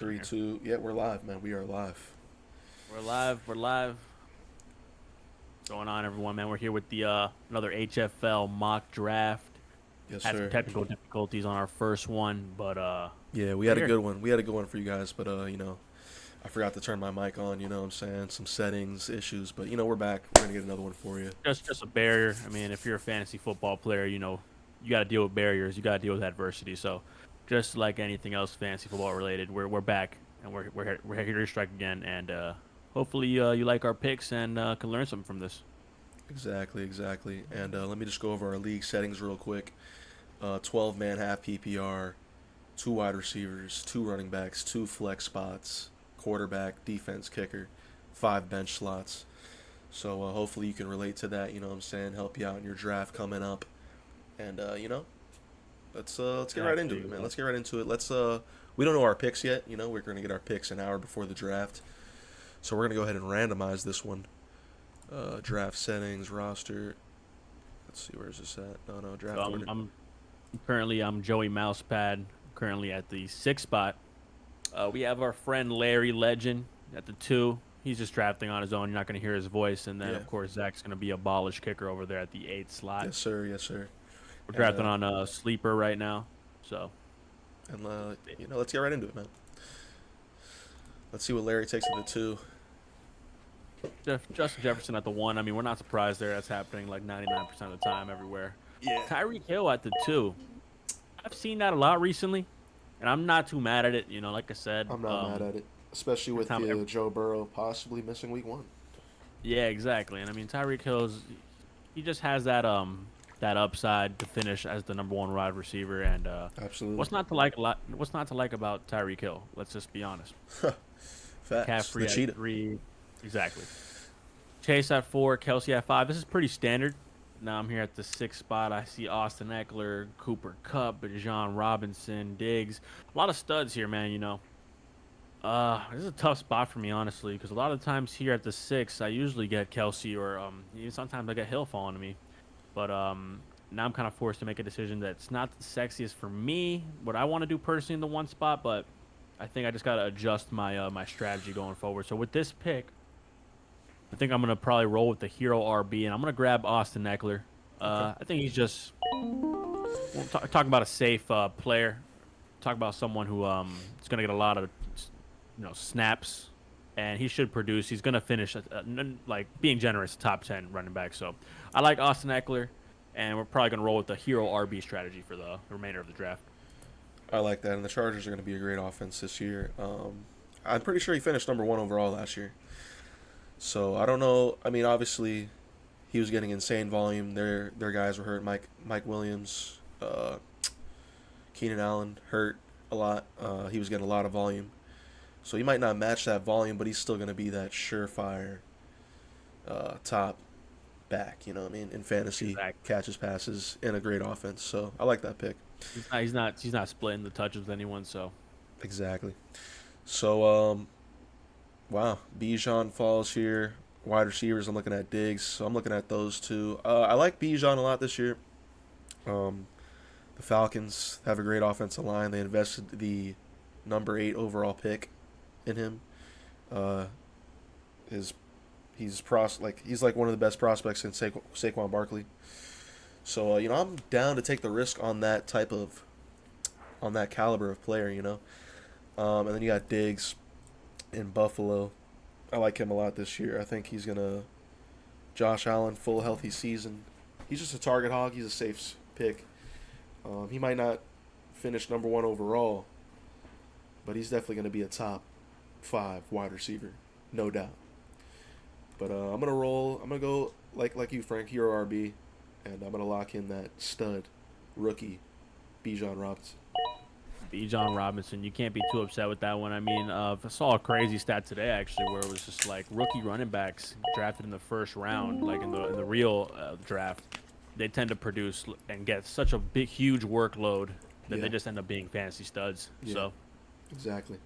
Three, Here. two. Yeah, we're live, man. We are live. We're live. We're live. What's going on, everyone, man? We're here with the another HFL mock draft. Yes, Had some sir. technical difficulties on our first one, but Yeah, we we're had a here. good one. We had a good one for you guys, but I forgot to turn my mic on. You know what I'm saying? Some settings issues, but we're back. We're gonna get another one for you. Just a barrier. I mean, if you're a fantasy football player, you got to deal with barriers. You got to deal with adversity. So, just like anything else fantasy football related, we're back and we're here to strike again. And hopefully you like our picks and can learn something from this. Exactly, exactly. And let me just go over our league settings real quick. 12-man half PPR, two wide receivers, two running backs, two flex spots, quarterback, defense, kicker, five bench slots. So hopefully you can relate to that. You know what I'm saying? Help you out in your draft coming up. And let's get right into Exactly. it, man. Let's get right into it. We don't know our picks yet. We're gonna get our picks an hour before the draft. So we're gonna go ahead and randomize this one. Draft settings, roster. Let's see, where's this at? No, So draft order. I'm Joey Mousepad, currently at the sixth spot. We have our friend Larry Legend at the two. He's just drafting on his own. You're not going to hear his voice. And then, Yeah. of course, Zach's going to be a abolished kicker over there at the eighth slot. Yes, sir. Yes, sir. We're And drafting on a sleeper right now. So, let's get right into it, man. Let's see what Larry takes at the two. Justin Jefferson at the one. I mean, we're not surprised there. That's happening like 99% of the time everywhere. Yeah. Tyreek Hill at the two. I've seen that a lot recently, and I'm not too mad at it. Like I said, I'm not mad at it, especially every with time, the Joe Burrow possibly missing week one. yeah, exactly. And I mean, Tyreek Hill's he just has that upside to finish as the number one wide receiver. And Absolutely. what's not to like about Tyreek Hill? Let's just be honest. Facts. The McCaffrey at cheetah. three, exactly. Chase at four, Kelsey at five. This is pretty standard. Now I'm here at the sixth spot. I see Austin Eckler, Cooper Kupp, Bijan Robinson, Diggs. A lot of studs here, man. This is a tough spot for me, honestly, because a lot of times here at the six, I usually get Kelsey or even sometimes I get Hill falling to me. But now I'm kind of forced to make a decision that's not the sexiest for me. What I want to do personally in the one spot, but I think I just gotta adjust my strategy going forward. So with this pick, I think I'm gonna probably roll with the hero RB, and I'm gonna grab Austin Eckler. Okay. I think he's just talk about a safe player. Talk about someone who is gonna get a lot of snaps, and he should produce. He's gonna finish like being generous, top 10 running back. So I like Austin Eckler, and we're probably gonna roll with the hero RB strategy for the remainder of the draft. I like that, and the Chargers are going to be a great offense this year. I'm pretty sure he finished number one overall last year. So I don't know. I mean, obviously, he was getting insane volume. Their guys were hurt. Mike Williams, Keenan Allen hurt a lot. He was getting a lot of volume. So he might not match that volume, but he's still going to be that surefire top back. You know what I mean? In fantasy, Exactly. catches passes in a great offense. So I like that pick. He's not splitting the touches with anyone. So Exactly. So wow, Bijan falls here. Wide receivers, I'm looking at Diggs, so I'm looking at those two. I like Bijan a lot this year. Um, the Falcons have a great offensive line. They invested the number 8 overall pick in him. Uh, his he's like one of the best prospects in Saquon Barkley. So I'm down to take the risk on that caliber of player. And then you got Diggs in Buffalo. I like him a lot this year. I think he's gonna Josh Allen full healthy season. He's just a target hog. He's a safe pick. He might not finish number one overall, but he's definitely gonna be a top 5 wide receiver, no doubt. But I'm gonna roll. I'm gonna go like you, Frank, hero RB, and I'm gonna lock in that stud rookie, Bijan Robinson. Bijan Robinson, you can't be too upset with that one. I mean, I saw a crazy stat today actually, where it was just like rookie running backs drafted in the first round, like in the real draft, they tend to produce and get such a big, huge workload that Yeah, they just end up being fantasy studs. yeah, So exactly,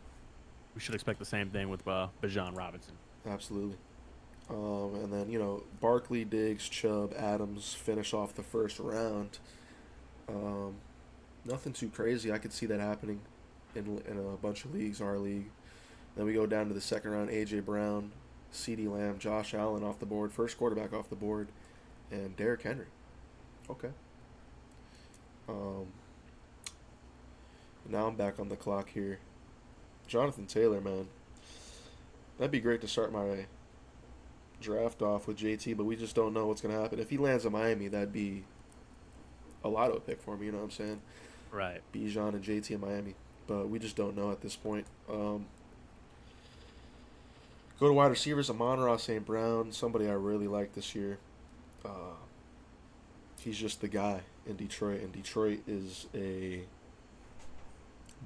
we should expect the same thing with Bijan Robinson. absolutely. And then Barkley, Diggs, Chubb, Adams finish off the first round. Um, Nothing too crazy. I could see that happening. in a bunch of leagues, our league. Then we go down to the second round, A.J. Brown, CeeDee Lamb, Josh Allen off the board, first quarterback off the board, and Derrick Henry. Okay. Um, Now I'm back on the clock here. Jonathan Taylor, man. That'd be great to start my draft off with JT, but we just don't know what's going to happen. If he lands in Miami, that'd be a lotto pick for me, you know what I'm saying? Right. Bijan and JT in Miami. But we just don't know at this point. Go to wide receivers, Amon-Ra St. Brown, somebody I really like this year. He's just the guy in Detroit, and Detroit is a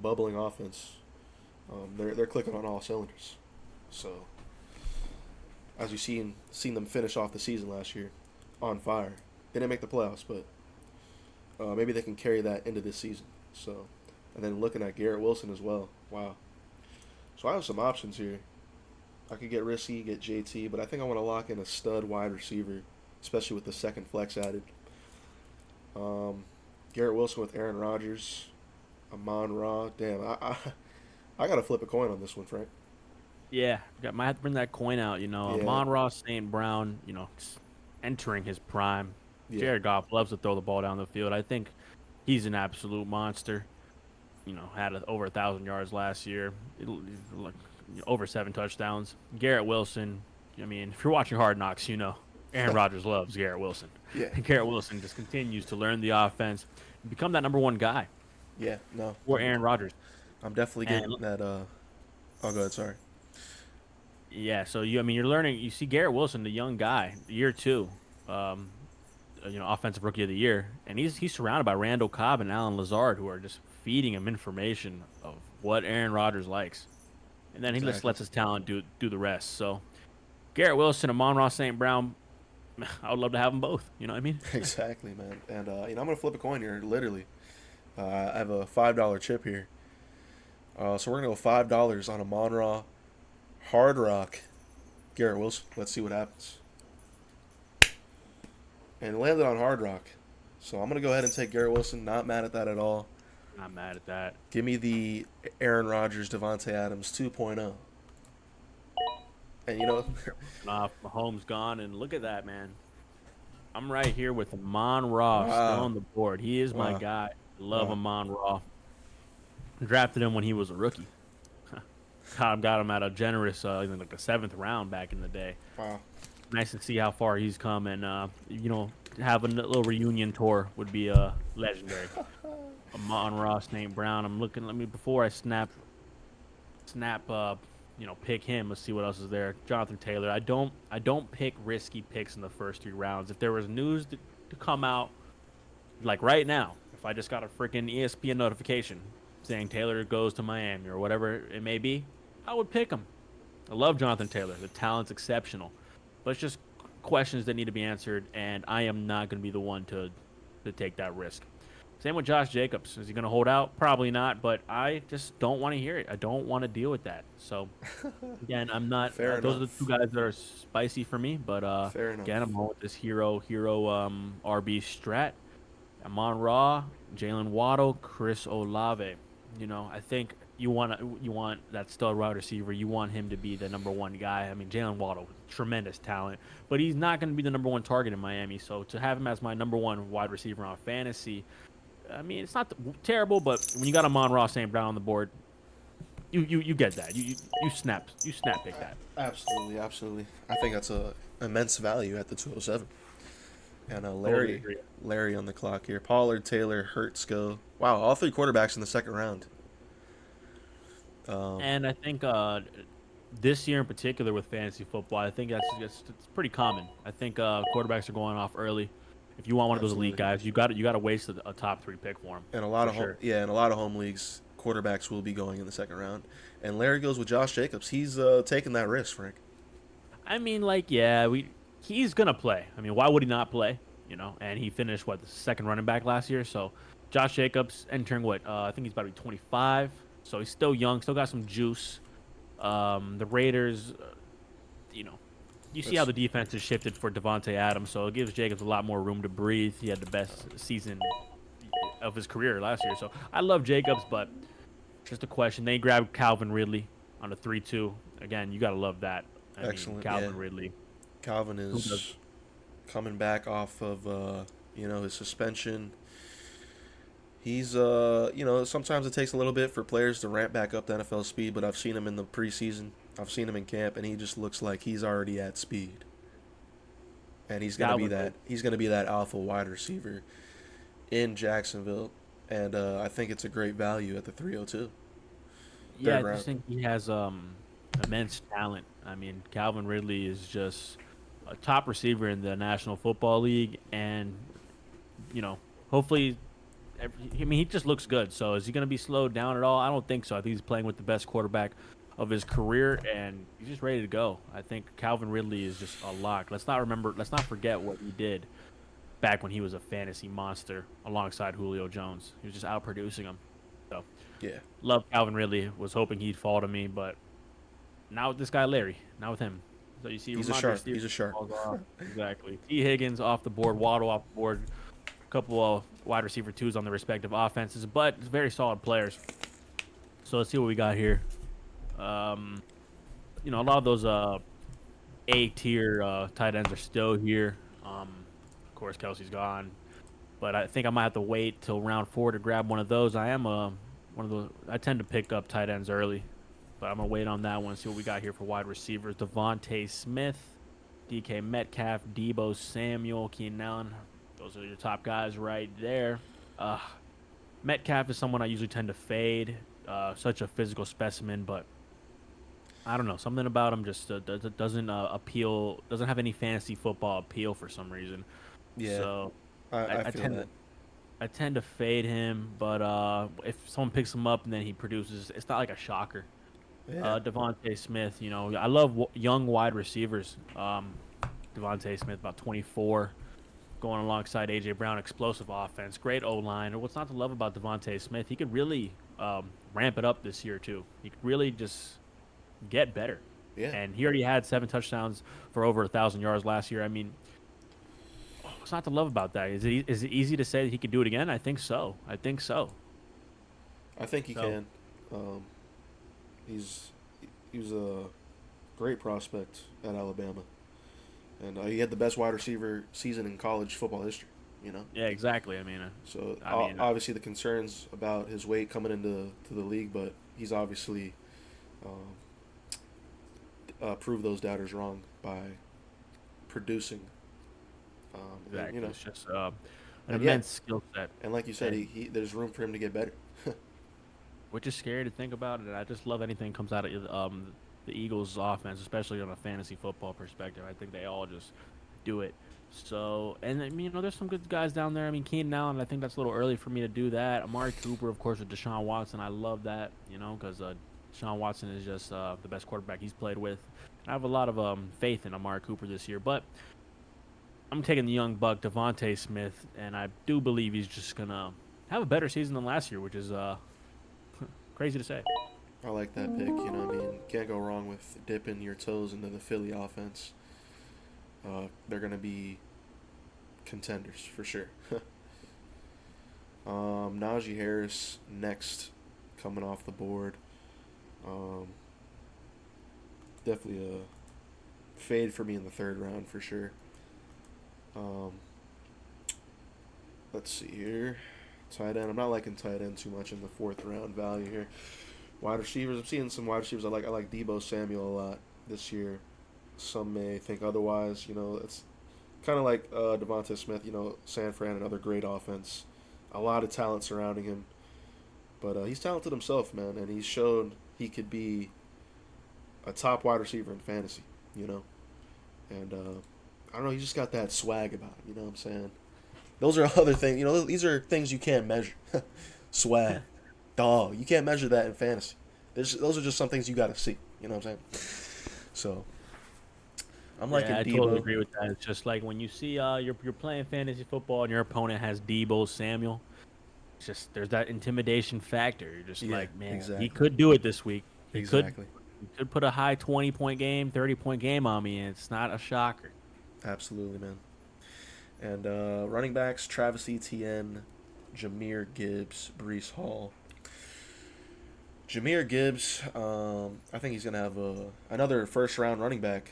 bubbling offense. They're clicking on all cylinders. So, as you've seen them finish off the season last year on fire. They didn't make the playoffs, but maybe they can carry that into this season. So, and then looking at Garrett Wilson as well. Wow. So I have some options here. I could get risky, get JT, but I think I want to lock in a stud wide receiver, especially with the second flex added. Garrett Wilson with Aaron Rodgers, Amon-Ra. Damn, I got to flip a coin on this one, Frank. Yeah, might have to bring that coin out. Yeah. Amon-Ra St. Brown, entering his prime. Yeah. Jared Goff loves to throw the ball down the field. I think he's an absolute monster. Had over 1,000 yards last year, over 7 touchdowns. Garrett Wilson, if you're watching Hard Knocks, Aaron Rodgers loves Garrett Wilson. Yeah. And Garrett Wilson just continues to learn the offense, and become that number one guy. Yeah, no. For Aaron Rodgers. I'm definitely getting that. Oh, go ahead. Sorry. Yeah, so you're learning. You see Garrett Wilson, the young guy, year 2, offensive rookie of the year, and he's surrounded by Randall Cobb and Alan Lazard, who are just feeding him information of what Aaron Rodgers likes, and then he just lets his talent do the rest. So Garrett Wilson, Amon-Ra St. Brown, I would love to have them both. You know what I mean? Exactly, man. And I'm gonna flip a coin here, literally. I have a $5 chip here. So we're gonna go $5 on Amon-Ra, Hard Rock, Garrett Wilson. Let's see what happens. And it landed on Hard Rock. So I'm gonna go ahead and take Garrett Wilson. Not mad at that at all. Not mad at that. Give me the Aaron Rodgers, Devontae Adams 2.0. And Mahomes gone, and look at that, man. I'm right here with Amon-Ra still on the board. He is my guy. Love Amon-Ra. Drafted him when he was a rookie. Got him at a generous, like the 7th round back in the day. Wow. Nice to see how far he's come, and having a little reunion tour would be legendary. Amon-Ra St. Brown. I'm looking. Before I snap. Pick him. Let's see what else is there. Jonathan Taylor. I don't pick risky picks in the first 3 rounds. If there was news to come out, like right now, if I just got a freaking ESPN notification saying Taylor goes to Miami or whatever it may be, I would pick him. I love Jonathan Taylor. The talent's exceptional. But it's just questions that need to be answered, and I am not going to be the one to take that risk. Same with Josh Jacobs. Is he going to hold out? Probably not, but I just don't want to hear it. I don't want to deal with that. So, again, I'm not Fair those enough. are the 2 guys that are spicy for me, but Fair enough. again, I'm going with this hero RB strat. Amon-Ra, Jalen Waddle, Chris Olave. I think you want that stud wide receiver. You want him to be the number 1 guy. I mean, Jalen Waddle, tremendous talent, but he's not going to be the number 1 target in Miami. So to have him as my number 1 wide receiver on fantasy, I mean, it's not terrible, but when you got Amon-Ra St. Brown on the board, you get that. You snap pick that. Absolutely. I think that's a immense value at the 207. And Totally agree. Larry on the clock here. Pollard, Taylor, Hurts go. Wow, all 3 quarterbacks in the second round. And I think this year in particular with fantasy football, I think it's pretty common. I think quarterbacks are going off early. If you want one of those elite guys, you got to waste a top 3 pick for him. And a lot of home leagues, quarterbacks will be going in the second round. And Larry goes with Josh Jacobs. He's taking that risk, Frank. I mean, he's gonna play. I mean, why would he not play? And he finished the 2nd running back last year. So Josh Jacobs entering I think he's about to be 25. So he's still young, still got some juice. The Raiders, you see how the defense has shifted for Devontae Adams, so it gives Jacobs a lot more room to breathe. He had the best season of his career last year. So I love Jacobs, but Just a question. They grabbed Calvin Ridley on a 3-2. Again, you gotta love that. I mean, Excellent. Yeah. Calvin Ridley. Calvin Who does? is coming back off of his suspension. He's sometimes it takes a little bit for players to ramp back up to NFL speed, but I've seen him in the preseason. I've seen him in camp, and he just looks like he's already at speed. And Calvin Ridley. he's gonna be that alpha wide receiver in Jacksonville, and I think it's a great value at the 302, Yeah, third I just round. think he has immense talent. I mean, Calvin Ridley is just a top receiver in the National Football League, and you know, hopefully, I mean, he just looks good. So is he going to be slowed down at all? I don't think so. I think he's playing with the best quarterback of his career, and he's just ready to go. I think Calvin Ridley is just a lock. Let's not forget what he did back when he was a fantasy monster alongside Julio Jones. He was just outproducing him. So Yeah, love Calvin Ridley. Was hoping he'd fall to me, but now with this guy Larry, now with him. So you see he's a Ramondre shark. Stevenson He's a shark. falls off. Exactly. T. Higgins off the board, Waddle off the board, a couple of wide receiver twos on the respective offenses, but very solid players. So let's see what we got here. Um, a lot of those A tier tight ends are still here. Of course, Kelsey's gone, but I think I might have to wait till round 4 to grab one of those. I am one of those. I tend to pick up tight ends early, but I'm gonna wait on that one. See what we got here for wide receivers: Devontae Smith, DK Metcalf, Debo Samuel, Keenan Allen. Those are your top guys right there. Uh, Metcalf is someone I usually tend to fade. Such a physical specimen, but I don't know. Something about him just doesn't appeal. Doesn't have any fantasy football appeal for some reason. Yeah, So I I feel tend to that. fade him. But if someone picks him up and then he produces, it's not like a shocker. Yeah, Devontae Smith, I love young wide receivers. Devontae Smith, about 24, going alongside AJ Brown, explosive offense, great O line. And what's not to love about Devontae Smith? He could really ramp it up this year too. He could really just get better. yeah. And he already had 7 touchdowns for over 1,000 yards last year. I mean, what's not to love about that? Is it easy to say that he could do it again? I think so. I think so. I think he So can. Um, he's he was a great prospect at Alabama, and he had the best wide receiver season in college football history. You know, yeah, exactly. I mean, so I mean, obviously the concerns about his weight coming into the league, but he's obviously um, proved those doubters wrong by producing. And, exactly. It's just an and yeah, immense skill set, and like you said, and he there's room for him to get better. which is scary to think about. And I just love anything that comes out of the Eagles' offense, especially on a fantasy football perspective. I think they all just do it. So, and I mean, there's some good guys down there. I mean, Keenan Allen, I think that's a little early for me to do that. Amari Cooper, of course, with Deshaun Watson, I love that. Because Deshaun Watson is just the best quarterback he's played with. I have a lot of faith in Amari Cooper this year, but I'm taking the young buck, Devontae Smith, and I do believe he's just gonna have a better season than last year, which is crazy to say. I like that pick. I mean, can't go wrong with dipping your toes into the Philly offense. They're gonna be contenders for sure. Najee Harris next, coming off the board. Um, Definitely a fade for me in the third round for sure. Um, let's see here. Tight end. I'm not liking tight end too much in the fourth round value here. Wide receivers. I'm seeing some wide receivers I like. I like Debo Samuel a lot this year. Some may think otherwise. It's kind of like Devonta Smith. San Fran, another great offense. A lot of talent surrounding him. But he's talented himself, man. And he's shown he could be a top wide receiver in fantasy, And I don't know, he's just got that swag about him, you know what I'm saying? Those are other things, these are things you can't measure. Swag. Dog. You can't measure that in fantasy. Those are just some things you got to see, you know what I'm saying? So, I'm liking Yeah, I totally Debo. agree with that. It's just like when you see you're playing fantasy football and your opponent has Debo Samuel. It's just there's that intimidation factor. You're just Yeah, like, man, he exactly. could do it this week. He could Exactly. he could put a high 20-point game, 30-point game on me, and it's not a shocker. Absolutely, man. And running backs, Travis Etienne, Jameer Gibbs, Brees Hall. Jameer Gibbs, I think he's gonna have another first round running back.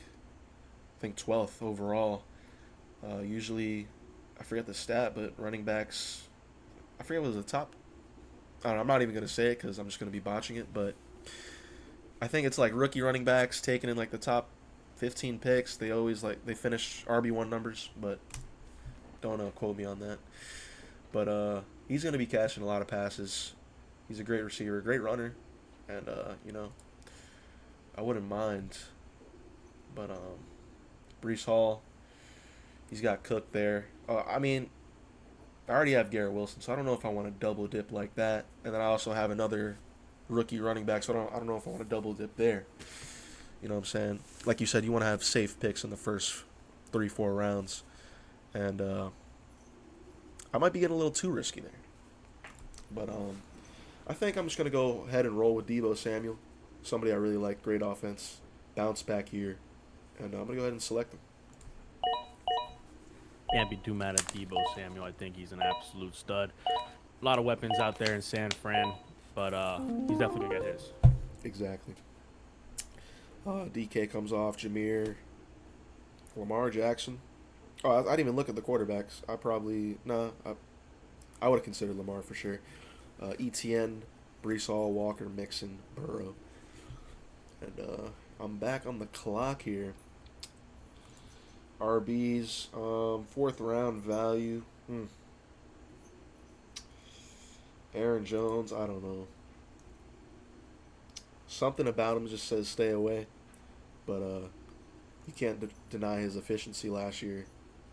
I think 12th overall. Usually, I forget the stat, but running backs, I forget what was the top. I don't know, I'm not even gonna say it because I'm just gonna be botching it. But I think it's like rookie running backs taken in like the top 15 picks. They always they finish RB1 numbers, but don't quote me on that. But he's gonna be catching a lot of passes. He's a great receiver, great runner, and I wouldn't mind. But Brees Hall, he's got Cook there. I mean, I already have Garrett Wilson, so I don't know if I want to double dip like that. And then I also have another rookie running back, so I don't know if I want to double dip there. You know what I'm saying? Like you said, you want to have safe picks in the first 3-4 rounds, and I might be getting a little too risky there. But I think I'm just gonna go ahead and roll with Debo Samuel, somebody I really like, great offense, bounce back here, and I'm gonna go ahead and select him. Can't be too mad at Debo Samuel. I think he's an absolute stud. A lot of weapons out there in San Fran, but he's definitely gonna get his. Exactly. DK comes off. Jameer, Lamar Jackson. Oh, I didn't even look at the quarterbacks. I would have considered Lamar for sure. ETN, Brees Hall, Walker, Mixon, Burrow, and I'm back on the clock here. RBs, fourth round value. Aaron Jones, I don't know. Something about him just says stay away, but you can't deny his efficiency last year,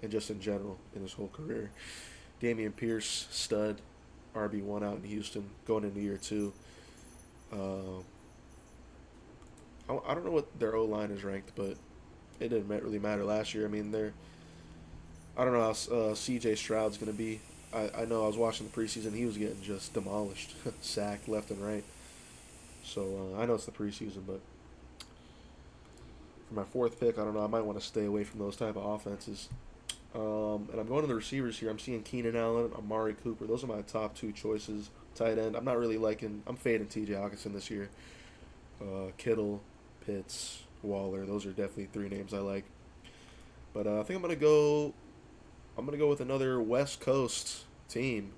and just in general in his whole career. Dameon Pierce, stud, RB1 out in Houston, going into year 2. I don't know what their O line is ranked, but it didn't really matter last year. I mean, I don't know how C.J. Stroud's going to be. I know I was watching the preseason. He was getting just demolished, sacked left and right. So I know it's the preseason, but for my fourth pick, I don't know. I might want to stay away from those type of offenses. And I'm going to the receivers here. I'm seeing Keenan Allen, Amari Cooper. Those are my top 2 choices. Tight end. I'm fading T.J. Hawkinson this year. Kittle, Pitts, Waller. Those are definitely 3 names I like. But I think I'm gonna go with another West Coast team.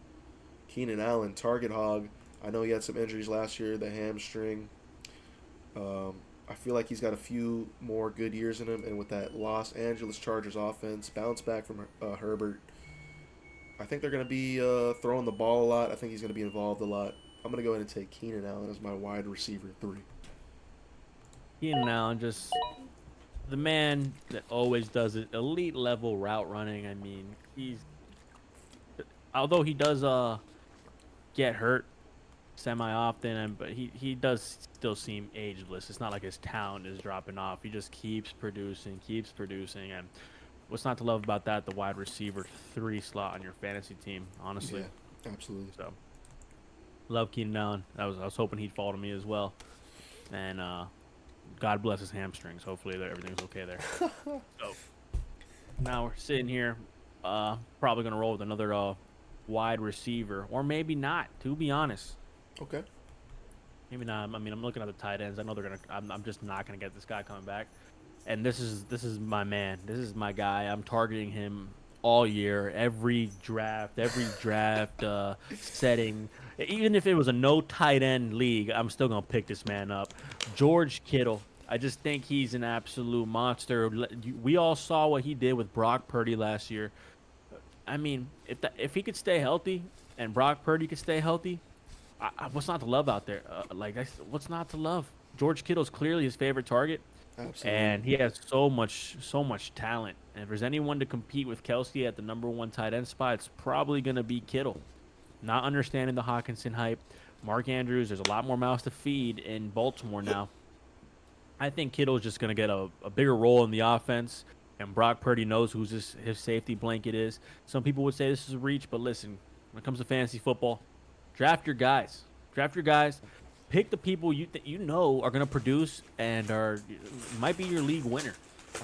Keenan Allen, target hog. I know he had some injuries last year, the hamstring. I feel like he's got a few more good years in him, and with that Los Angeles Chargers offense, bounce back from Herbert, I think they're going to be throwing the ball a lot. I think he's going to be involved a lot. I'm going to go ahead and take Keenan Allen as my wide receiver 3. Keenan Allen, just the man that always does it, elite level route running. I mean, although he does get hurt semi-often, but he does still seem ageless. It's not like his talent is dropping off. He just keeps producing, and what's not to love about that? The wide receiver 3 slot on your fantasy team, honestly. Yeah, absolutely. So, love Keenan Allen. I was hoping he'd fall to me as well, and God bless his hamstrings. Hopefully everything's okay there. So now we're sitting here, probably gonna roll with another wide receiver, or maybe not. To be honest. Okay. Maybe not. I mean, I'm looking at the tight ends. I know they're gonna. I'm just not gonna get this guy coming back. And this is my man. This is my guy. I'm targeting him all year, every draft setting. Even if it was a no tight end league, I'm still gonna pick this man up. George Kittle. I just think he's an absolute monster. We all saw what he did with Brock Purdy last year. I mean, if he could stay healthy and Brock Purdy could stay healthy. What's not to love out there? What's not to love? George Kittle's clearly his favorite target. Absolutely. And he has so much talent. And if there's anyone to compete with Kelsey at the number 1 tight end spot, it's probably going to be Kittle. Not understanding the Hawkinson hype. Mark Andrews, there's a lot more mouths to feed in Baltimore now. I think Kittle's just going to get a bigger role in the offense. And Brock Purdy knows who's his safety blanket is. Some people would say this is a reach, but listen, when it comes to fantasy football, draft your guys. Pick the people you know are going to produce and might be your league winner.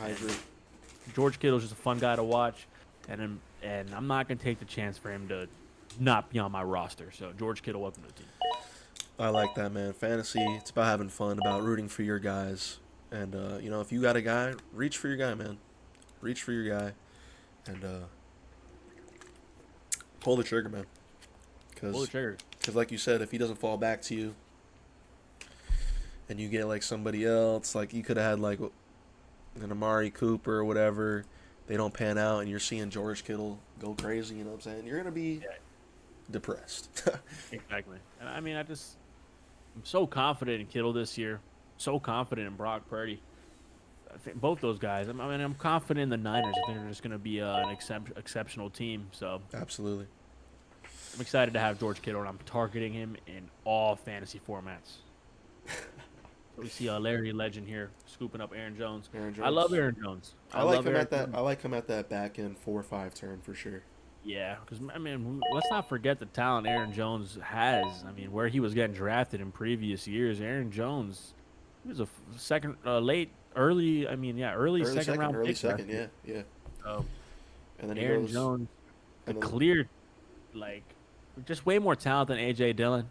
I agree. George Kittle's just a fun guy to watch, and I'm not going to take the chance for him to not be on my roster. So George Kittle, welcome to the team. I like that, man. Fantasy, it's about having fun, about rooting for your guys. And, if you got a guy, reach for your guy, man. Reach for your guy. And pull the trigger, man. Pull the Because, trigger. like you said, if he doesn't fall back to you and you get, like, somebody else, like, you could have had, like, an Amari Cooper or whatever, they don't pan out, and you're seeing George Kittle go crazy, you know what I'm saying? You're going to be Yeah, depressed. exactly. And I mean, I'm so confident in Kittle this year. So confident in Brock Purdy. I think both those guys. I'm confident in the Niners. I think they're just going to be an exceptional team. So Absolutely. I'm excited to have George Kittle, and I'm targeting him in all fantasy formats. So we see Larry Legend here scooping up Aaron Jones. Aaron I love Jones. Aaron Jones. I I like love him Aaron at that. Jones. I like him at that back end 4-5 turn for sure. Yeah, because I mean, let's not forget the talent Aaron Jones has. I mean, where he was getting drafted in previous years, Aaron Jones, he was a second, early. I mean, yeah, early Early second second, round early pick last second, year. yeah, yeah. So And then he Aaron goes, Jones, the and then clear, like, just way more talent than AJ Dillon.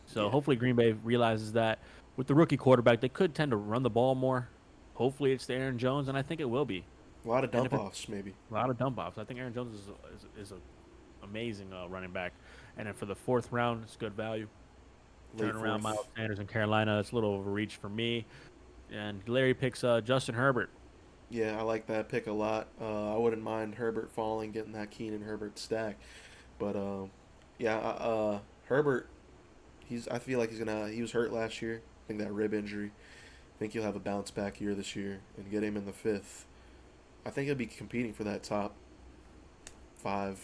So yeah, hopefully Green Bay realizes that with the rookie quarterback, they could tend to run the ball more. Hopefully it's to Aaron Jones, and I think it will be. a lot of And if dump it's offs maybe. a lot of dump offs, I think Aaron Jones is a amazing running back. And then for the fourth round, it's good value. Late Turn around fourth. Miles Sanders in Carolina. It's a little overreach for me. And Larry picks Justin Herbert. Yeah, I like that pick a lot. I wouldn't mind Herbert falling, getting that Keenan Herbert stack. But yeah, Herbert, I feel like he was hurt last year. I think that rib injury. I think he'll have a bounce back year this year and get him in the fifth. I think he'll be competing for that top 5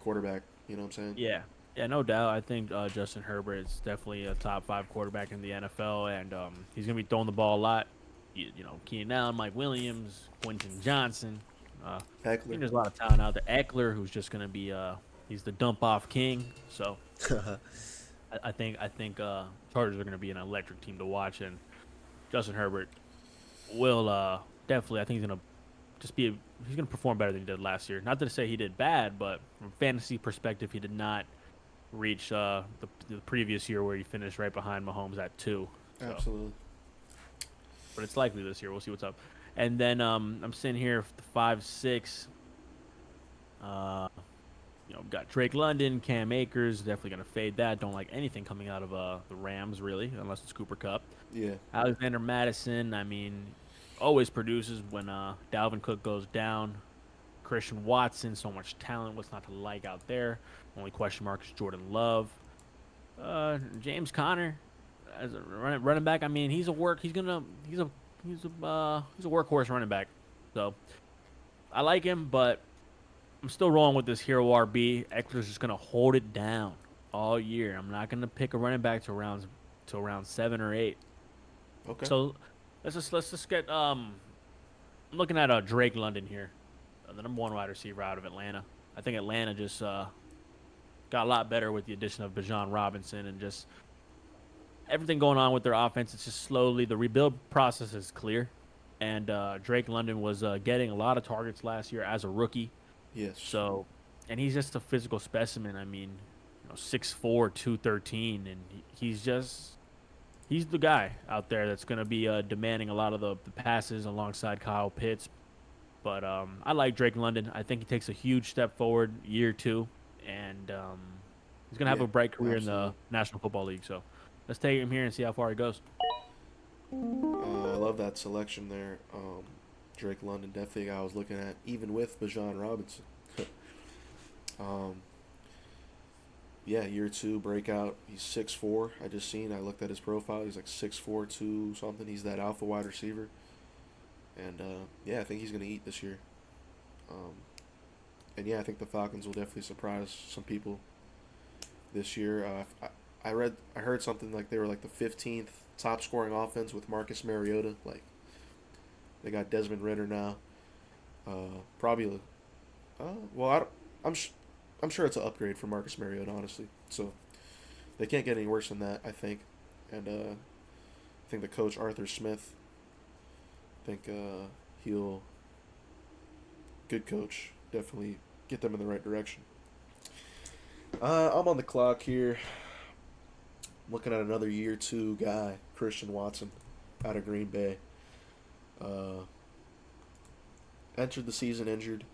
quarterback. You know what I'm saying? Yeah. Yeah, no doubt. I think Justin Herbert is definitely a top 5 quarterback in the NFL, and he's going to be throwing the ball a lot. Keenan Allen, Mike Williams, Quentin Johnson. I think Heckler. there's a lot of talent out there. Eckler, who's just going to be he's the dump off king. So I think Chargers are going to be an electric team to watch, and Justin Herbert will definitely. I think he's going to he's going to perform better than he did last year. Not to say he did bad, but from fantasy perspective, he did not reach the previous year where he finished right behind Mahomes at 2. So, Absolutely. but it's likely this year. We'll see what's up. And then I'm sitting here for the 5-6. Got Drake London, Cam Akers. Definitely gonna fade that. Don't like anything coming out of the Rams really, unless it's Cooper Cup. Yeah. Alexander Madison. I mean, always produces when Dalvin Cook goes down. Christian Watson, so much talent. What's not to like out there? Only question mark is Jordan Love. James Conner as a running back. I mean, he's a workhorse running back. So I like him, but I'm still rolling with this hero RB. Eckler's just gonna hold it down all year. I'm not gonna pick a running back to around 7 or 8. Okay. So let's just get I'm looking at Drake London here, the number 1 wide receiver out of Atlanta. I think Atlanta just got a lot better with the addition of Bijan Robinson and just everything going on with their offense. It's just slowly the rebuild process is clear, and Drake London was getting a lot of targets last year as a rookie. Yes. So, and he's just a physical specimen. I mean, 6'4", 213, and he's the guy out there that's going to be demanding a lot of the passes alongside Kyle Pitts. But I like Drake London. I think he takes a huge step forward year 2, and he's going to have Yeah, a bright career in absolutely. the National Football League. So let's take him here and see how far he goes. I love that selection there. Drake London, definitely a guy I was looking at, even with Bijan Robinson. um, yeah, year 2 breakout. He's 6'4". I just seen. I looked at his profile. He's like 6'4", 2 something. He's that alpha wide receiver. And yeah, I think he's gonna eat this year. Um, and yeah, I think the Falcons will definitely surprise some people this year. I heard something like they were like the 15th top scoring offense with Marcus Mariota. Like they got Desmond Ritter now. Probably. Well, I'm sure it's an upgrade for Marcus Mariota, honestly. So they can't get any worse than that, I think. And I think the coach Arthur Smith. I think he'll good coach, definitely get them in the right direction. I'm on the clock here. looking at another year two guy, Christian Watson, out of Green Bay. Uh, Entered the season injured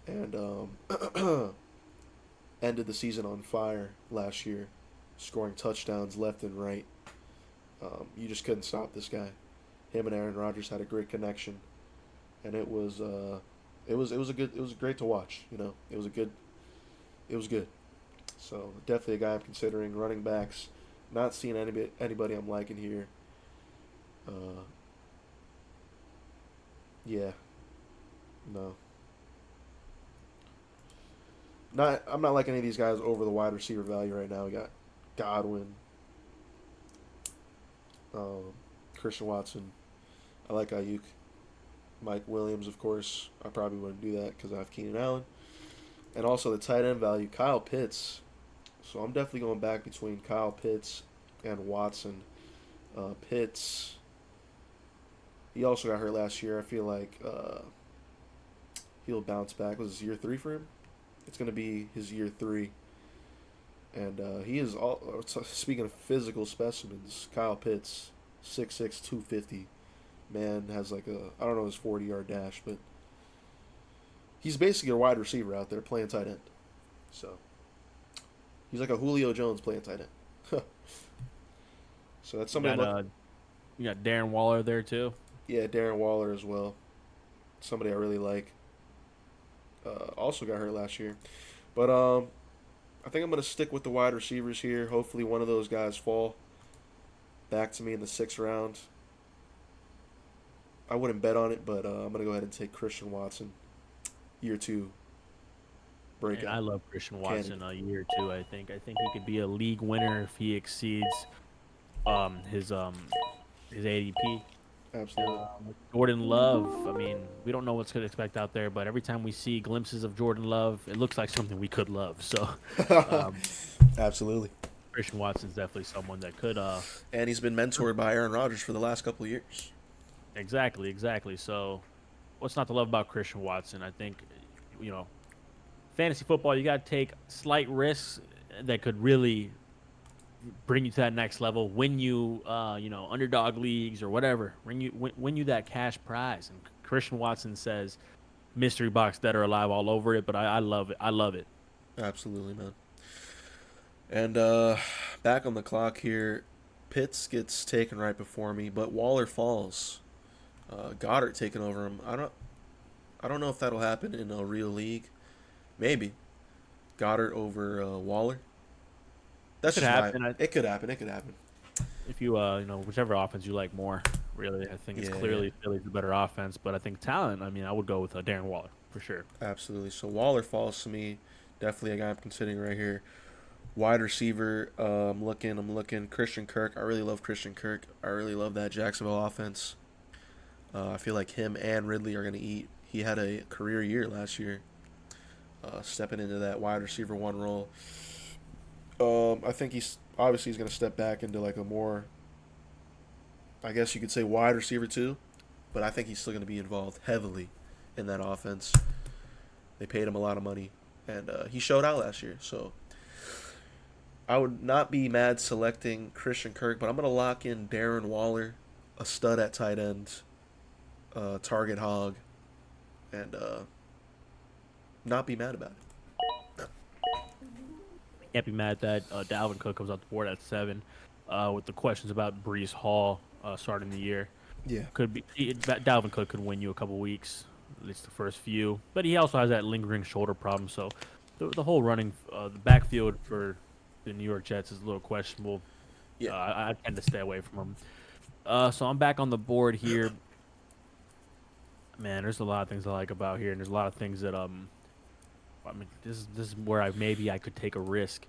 and ended the season on fire last year, scoring touchdowns left and right. You just couldn't stop this guy. Him and Aaron Rodgers had a great connection, and it was great to watch. You know, it was good. So definitely a guy I'm considering. Running backs, not seeing anybody I'm liking here. Uh, yeah, no, not I'm not liking any of these guys over the wide receiver value right now. We got Godwin, um, Christian Watson. I like Ayuk. Mike Williams, of course. I probably wouldn't do that because I have Keenan Allen. And also the tight end value, Kyle Pitts. So I'm definitely going back between Kyle Pitts and Watson. Pitts, he also got hurt last year. I feel like he'll bounce back. Was this year 3 for him? It's going to be his year 3. And he is all. Speaking of physical specimens, Kyle Pitts, 6'6", 250. Man has like I don't know his 40-yard dash, but he's basically a wide receiver out there playing tight end. So he's like a Julio Jones playing tight end. So that's somebody. You got Darren Waller there too. Yeah, Darren Waller as well. Somebody I really like. Also got hurt last year, but I think I'm gonna stick with the wide receivers here. Hopefully, one of those guys fall back to me in the 6th round. I wouldn't bet on it, but I'm gonna go ahead and take Christian Watson, year 2 breakout. And I love Christian Watson a year two. I think he could be a league winner if he exceeds his ADP. Absolutely. Jordan Love. I mean, we don't know what's to expect out there, but every time we see glimpses of Jordan Love, it looks like something we could love. So, Absolutely. Christian Watson's definitely someone that could. And he's been mentored by Aaron Rodgers for the last couple of years. Exactly. So, what's not to love about Christian Watson? I think, fantasy football, you got to take slight risks that could really bring you to that next level, win you, underdog leagues or whatever, win you that cash prize. And Christian Watson says, mystery box, dead or alive, all over it. But I love it. I love it. Absolutely, man. And back on the clock here, Pitts gets taken right before me, but Waller falls. Goddard taking over him. I don't know if that'll happen in a real league. Maybe Goddard over Waller. That's just happen. It could happen. It could happen. If you whichever offense you like more, really, I think it's clearly Philly's the better offense. But I think talent. I mean, I would go with Darren Waller for sure. Absolutely. So Waller falls to me. Definitely a guy I'm considering right here. Wide receiver. I'm looking. Christian Kirk. I really love Christian Kirk. I really love that Jacksonville offense. I feel like him and Ridley are going to eat. He had a career year last year, stepping into that wide receiver 1 role. I think he's going to step back into like a more, I guess you could say, wide receiver 2, but I think he's still going to be involved heavily in that offense. They paid him a lot of money, and he showed out last year. So I would not be mad selecting Christian Kirk, but I'm going to lock in Darren Waller, a stud at tight end. Target hog, and not be mad about it. Can't be mad that Dalvin Cook comes off the board at 7, with the questions about Breece Hall starting the year. Yeah, Dalvin Cook could win you a couple weeks, at least the first few, but he also has that lingering shoulder problem. So the whole the backfield for the New York Jets is a little questionable. Yeah, I tend to stay away from him. So I'm back on the board here. Man, there's a lot of things I like about here, and there's a lot of things that this is where I could take a risk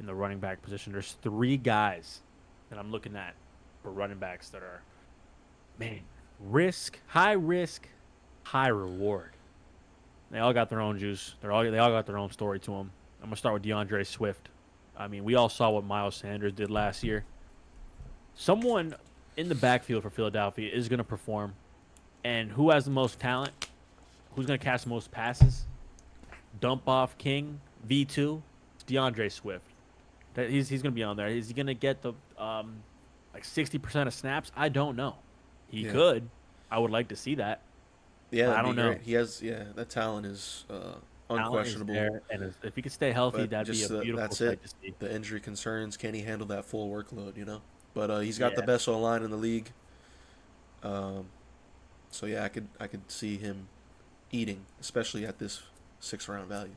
in the running back position. There's 3 guys that I'm looking at for running backs that are, man, high risk, high reward. They all got their own juice. They all got their own story to them. I'm gonna start with DeAndre Swift. I mean, we all saw what Miles Sanders did last year. Someone in the backfield for Philadelphia is gonna perform. And who has the most talent? Who's going to catch the most passes? Dump off King, V2, it's DeAndre Swift. That he's going to be on there. Is he going to get the like 60% of snaps? I don't know. He Yeah, could. I would like to see that, yeah, but I that'd be don't know. great. He has, yeah, that talent is Talent is unquestionable. there, and if he could stay healthy, But that'd be just a beautiful that's it. sight to see. The injury concerns. Can he handle that full workload? But he's got the Yeah, best O line in the league. Um, so yeah, I could see him eating, especially at this 6th round value.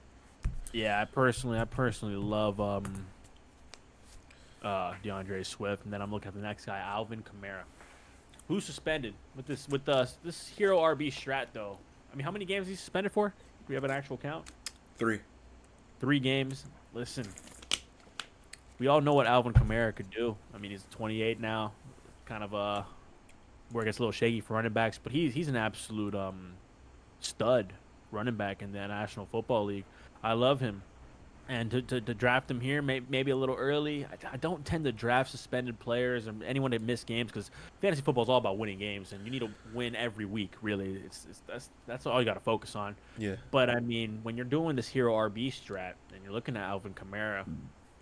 yeah. I personally love DeAndre Swift, and then I'm looking at the next guy, Alvin Kamara, who's suspended with this hero RB strat though. I mean, how many games is he suspended for? Do we have an actual count? 3. 3 games. Listen, we all know what Alvin Kamara could do. I mean, he's 28 now, kind of where it gets a little shaky for running backs, but he's an absolute stud running back in the National Football League. I love him. And to draft him here, maybe a little early. I don't tend to draft suspended players or anyone that missed games because fantasy football is all about winning games, and you need to win every week. Really, that's all you got to focus on. Yeah. But I mean, when you're doing this hero RB strat and you're looking at Alvin Kamara,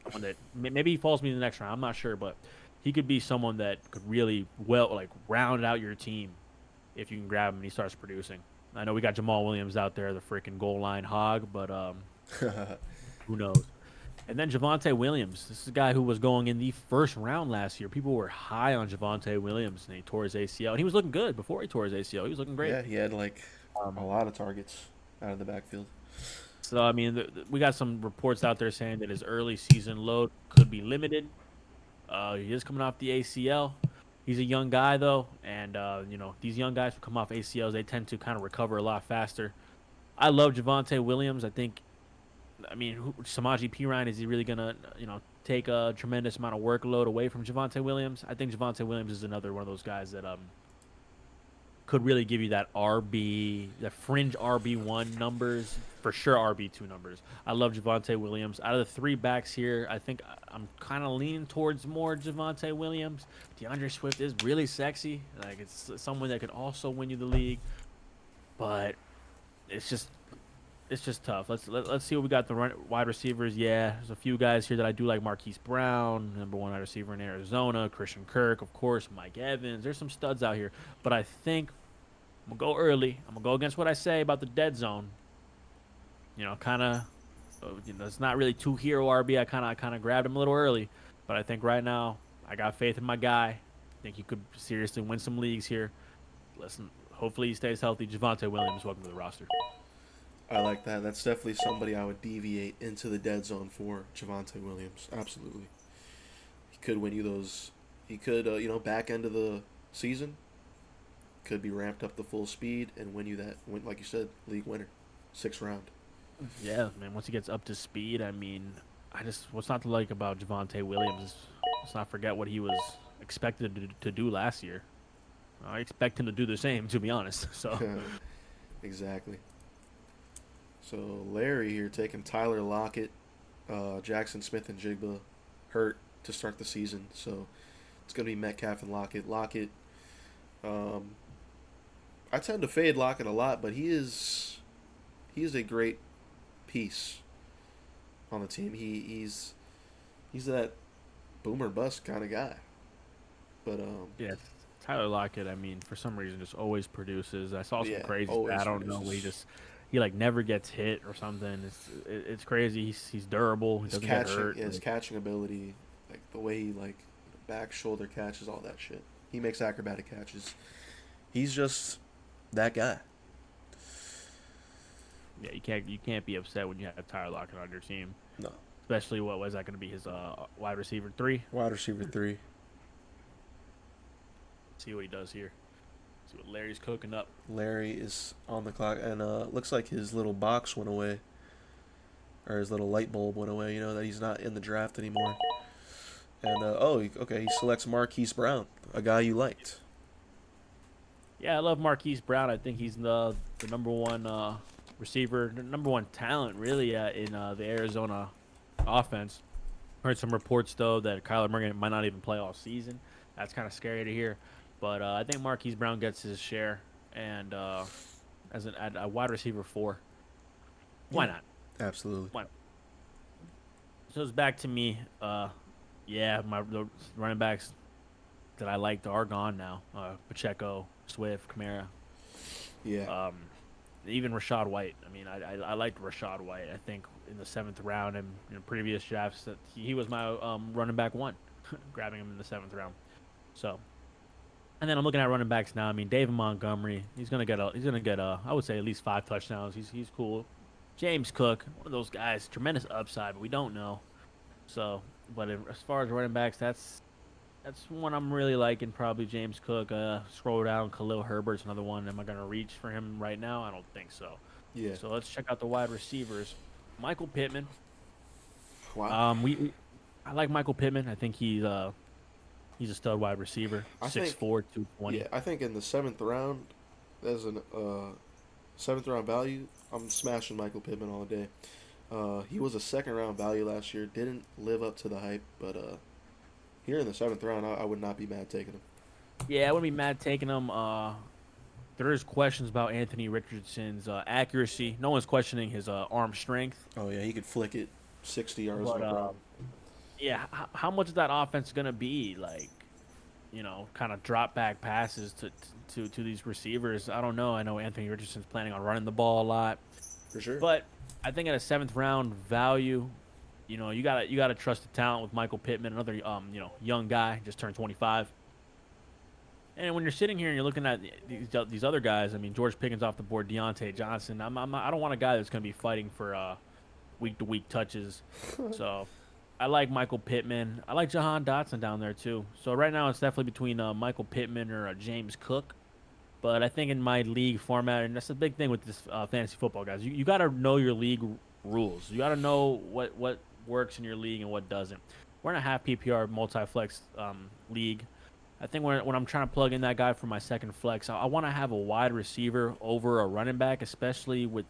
someone that maybe he falls me in the next round, I'm not sure, but he could be someone that could really like round out your team if you can grab him and he starts producing. I know we got Jamal Williams out there, the freaking goal line hog, but who knows? And then Javonte Williams. This is a guy who was going in the first round last year. People were high on Javonte Williams, and he tore his ACL. And he was looking good before he tore his ACL. He was looking great. Yeah, he had like a Um, lot of targets out of the backfield. so, I mean, we got some reports out there saying that his early season load could be limited. He is coming off the ACL. He's a young guy, though. And, these young guys who come off ACLs, they tend to kind of recover a lot faster. I love Javonte Williams. I mean, Samaje Perine, is he really going to, take a tremendous amount of workload away from Javonte Williams? I think Javonte Williams is another one of those guys that could really give you that the fringe RB1 numbers, for sure RB2 numbers. I love Javonte Williams. Out of the 3 backs here, I think I'm kind of leaning towards more Javonte Williams. DeAndre Swift is really sexy. Like, it's someone that could also win you the league, but it's just tough. Let's see what we got. The wide receivers. Yeah, there's a few guys here that I do like. Marquise Brown, #1 wide receiver in Arizona. Christian Kirk, of course. Mike Evans. There's some studs out here, but I think I'm gonna go early. I'm gonna go against what I say about the dead zone. Kind of. It's not really too hero RB. I kind of grabbed him a little early, but I think right now I got faith in my guy. I think he could seriously win some leagues here. Listen, hopefully he stays healthy. Javonte Williams, welcome to the roster. I like that. That's definitely somebody I would deviate into the dead zone for. Javonte Williams, absolutely. He could win you those. He could, back end of the season, could be ramped up to full speed and win you like you said, league winner, 6th round. Yeah, man. Once he gets up to speed, I mean, what's not to like about Javonte Williams is let's not forget what he was expected to do last year. I expect him to do the same, to be honest. So Exactly. So Larry here taking Tyler Lockett, Jackson Smith and Jigba hurt to start the season. So it's gonna be Metcalf and Lockett. Um, I tend to fade Lockett a lot, but he is a great piece on the team. He's that boomer bust kind of guy. But yeah, Tyler Lockett. I mean, for some reason, just always produces. I saw some yeah, crazy always stat. I don't know. produces. He like never gets hit or something. It's crazy. He's durable. He His doesn't get catching, hurt. his catching ability, like the way he like back shoulder catches, all that shit. He makes acrobatic catches. He's just that guy. Yeah, you can't be upset when you have Tyler Lockett on your team, No, especially what was that going to be his wide receiver 3. wide receiver 3. See what he does here. See what Larry's cooking up. Larry is on the clock, and looks like his little box went away, or his little light bulb went away. That he's not in the draft anymore. And okay, he selects Marquise Brown, a guy you liked. Yeah, I love Marquise Brown. I think he's the #1 receiver, the #1 talent, really, in the Arizona offense. Heard some reports, though, that Kyler Murray might not even play all season. That's kind of scary to hear. But I think Marquise Brown gets his share, and as a wide receiver 4, why not? Absolutely. Why not? So it's back to me. Yeah, the running backs that I liked are gone now. Pacheco, Swift, Kamara, Yeah, um, even Rashad White. I mean, I liked Rashad White. I think in the seventh round and previous drafts that he was my running back one, grabbing him in the seventh round. So, and then I'm looking at running backs now. I mean, David Montgomery, he's gonna get I would say at least 5 touchdowns. He's cool. James Cook, one of those guys, tremendous upside, but we don't know. So, but as far as running backs, that's one I'm really liking. Probably James Cook. Scroll down, Khalil Herbert's another one. Am I gonna reach for him right now? I don't think so. yeah. So let's check out the wide receivers. Michael Pittman. Wow. I like Michael Pittman. I think he's a stud wide receiver. I think 6'4", 220. Yeah, I think in the seventh round, as an seventh round value, I'm smashing Michael Pittman all day. He was a second round value last year. Didn't live up to the hype, but here in the seventh round, I would not be mad taking him. Yeah, I wouldn't be mad taking him. There is questions about Anthony Richardson's accuracy. No one's questioning his arm strength, Oh yeah, he could flick it 60 yards but no problem. yeah, how much of that offense is gonna be like, kind of drop back passes to these receivers? I don't know. I know Anthony Richardson's planning on running the ball a lot, For sure. but I think at a seventh round value, you gotta trust the talent with Michael Pittman, another young guy, just turned 25. And when you're sitting here and you're looking at these other guys, I mean George Pickens off the board, Deontay Johnson. I don't want a guy that's going to be fighting for week to week touches. So I like Michael Pittman. I like Jahan Dotson down there too. So right now it's definitely between Michael Pittman or James Cook. But I think in my league format, and that's the big thing with this fantasy football, guys, you got to know your league rules. You got to know what works in your league and what doesn't. We're in a half PPR multi-flex league. I think when I'm trying to plug in that guy for my second flex, I want to have a wide receiver over a running back, especially with